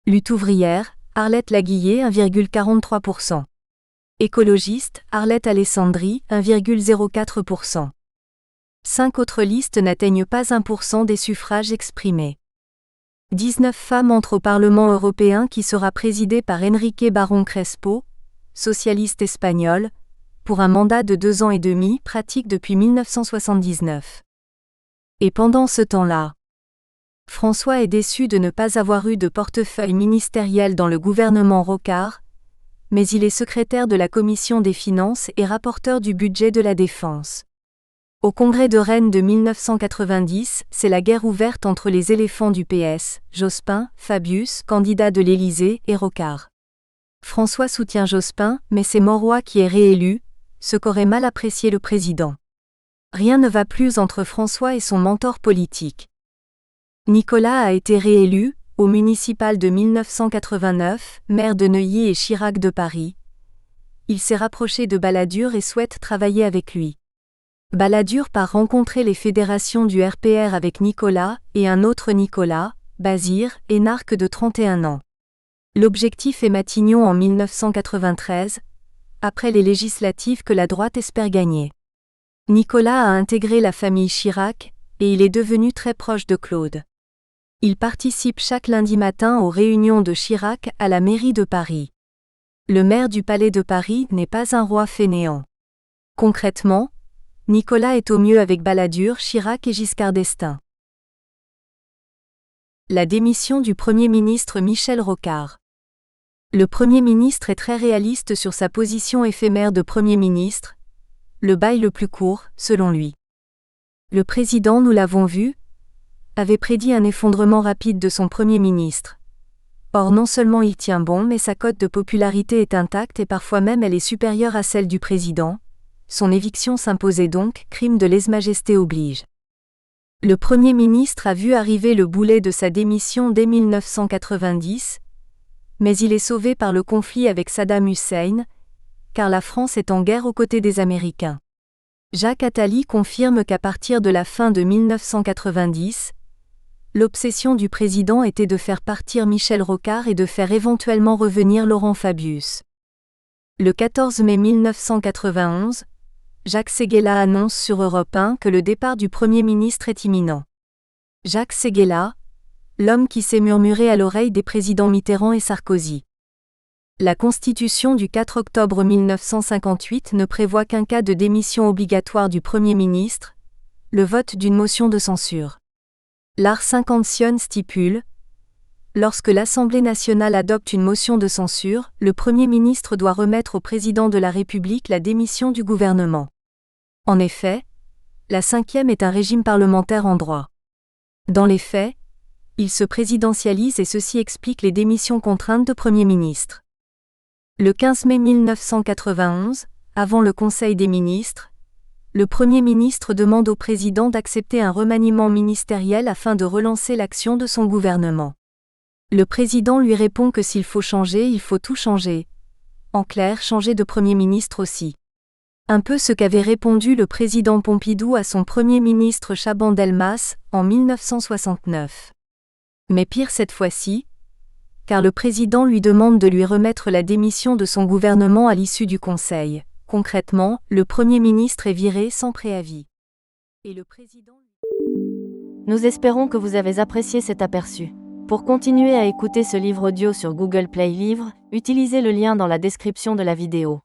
Lutte ouvrière, Arlette Laguiller, 1,43%. Écologiste, Arlette Alessandri, 1,04%. 5 autres listes n'atteignent pas 1% des suffrages exprimés. 19 femmes entrent au Parlement européen qui sera présidé par Enrique Barón Crespo, socialiste espagnol, pour un mandat de 2 ans et demi, pratique depuis 1979. Et pendant ce temps-là, François est déçu de ne pas avoir eu de portefeuille ministériel dans le gouvernement Rocard, mais il est secrétaire de la Commission des Finances et rapporteur du budget de la Défense. Au congrès de Rennes de 1990, c'est la guerre ouverte entre les éléphants du PS, Jospin, Fabius, candidat de l'Élysée, et Rocard. François soutient Jospin, mais c'est Mauroy qui est réélu, ce qu'aurait mal apprécié le président. Rien ne va plus entre François et son mentor politique. Nicolas a été réélu, au municipal de 1989, maire de Neuilly et Chirac de Paris. Il s'est rapproché de Balladur et souhaite travailler avec lui. Balladur part rencontrer les fédérations du RPR avec Nicolas et un autre Nicolas, Bazir, énarque de 31 ans. L'objectif est Matignon en 1993, après les législatives que la droite espère gagner. Nicolas a intégré la famille Chirac, et il est devenu très proche de Claude. Il participe chaque lundi matin aux réunions de Chirac à la mairie de Paris. Le maire du Palais de Paris n'est pas un roi fainéant. Concrètement, Nicolas est au mieux avec Balladur, Chirac et Giscard d'Estaing. La démission du Premier ministre Michel Rocard. Le Premier ministre est très réaliste sur sa position éphémère de Premier ministre, le bail le plus court, selon lui. Le président, nous l'avons vu, avait prédit un effondrement rapide de son Premier ministre. Or non seulement il tient bon, mais sa cote de popularité est intacte et parfois même elle est supérieure à celle du président. Son éviction s'imposait donc, crime de lèse-majesté oblige. Le Premier ministre a vu arriver le boulet de sa démission dès 1990, mais il est sauvé par le conflit avec Saddam Hussein, car la France est en guerre aux côtés des Américains. Jacques Attali confirme qu'à partir de la fin de 1990, l'obsession du président était de faire partir Michel Rocard et de faire éventuellement revenir Laurent Fabius. Le 14 mai 1991, Jacques Séguéla annonce sur Europe 1 que le départ du Premier ministre est imminent. Jacques Séguéla, l'homme qui s'est murmuré à l'oreille des présidents Mitterrand et Sarkozy. La Constitution du 4 octobre 1958 ne prévoit qu'un cas de démission obligatoire du Premier ministre, le vote d'une motion de censure. L'art 50 stipule: lorsque l'Assemblée nationale adopte une motion de censure, le Premier ministre doit remettre au Président de la République la démission du gouvernement. En effet, la 5e est un régime parlementaire en droit. Dans les faits, il se présidentialise et ceci explique les démissions contraintes de Premier ministre. Le 15 mai 1991, avant le Conseil des ministres, le Premier ministre demande au président d'accepter un remaniement ministériel afin de relancer l'action de son gouvernement. Le président lui répond que s'il faut changer, il faut tout changer. En clair, changer de Premier ministre aussi. Un peu ce qu'avait répondu le président Pompidou à son Premier ministre Chaban-Delmas en 1969. Mais pire cette fois-ci, car le président lui demande de lui remettre la démission de son gouvernement à l'issue du Conseil. Concrètement, le Premier ministre est viré sans préavis. Et le président... Nous espérons que vous avez apprécié cet aperçu. Pour continuer à écouter ce livre audio sur Google Play Livres, utilisez le lien dans la description de la vidéo.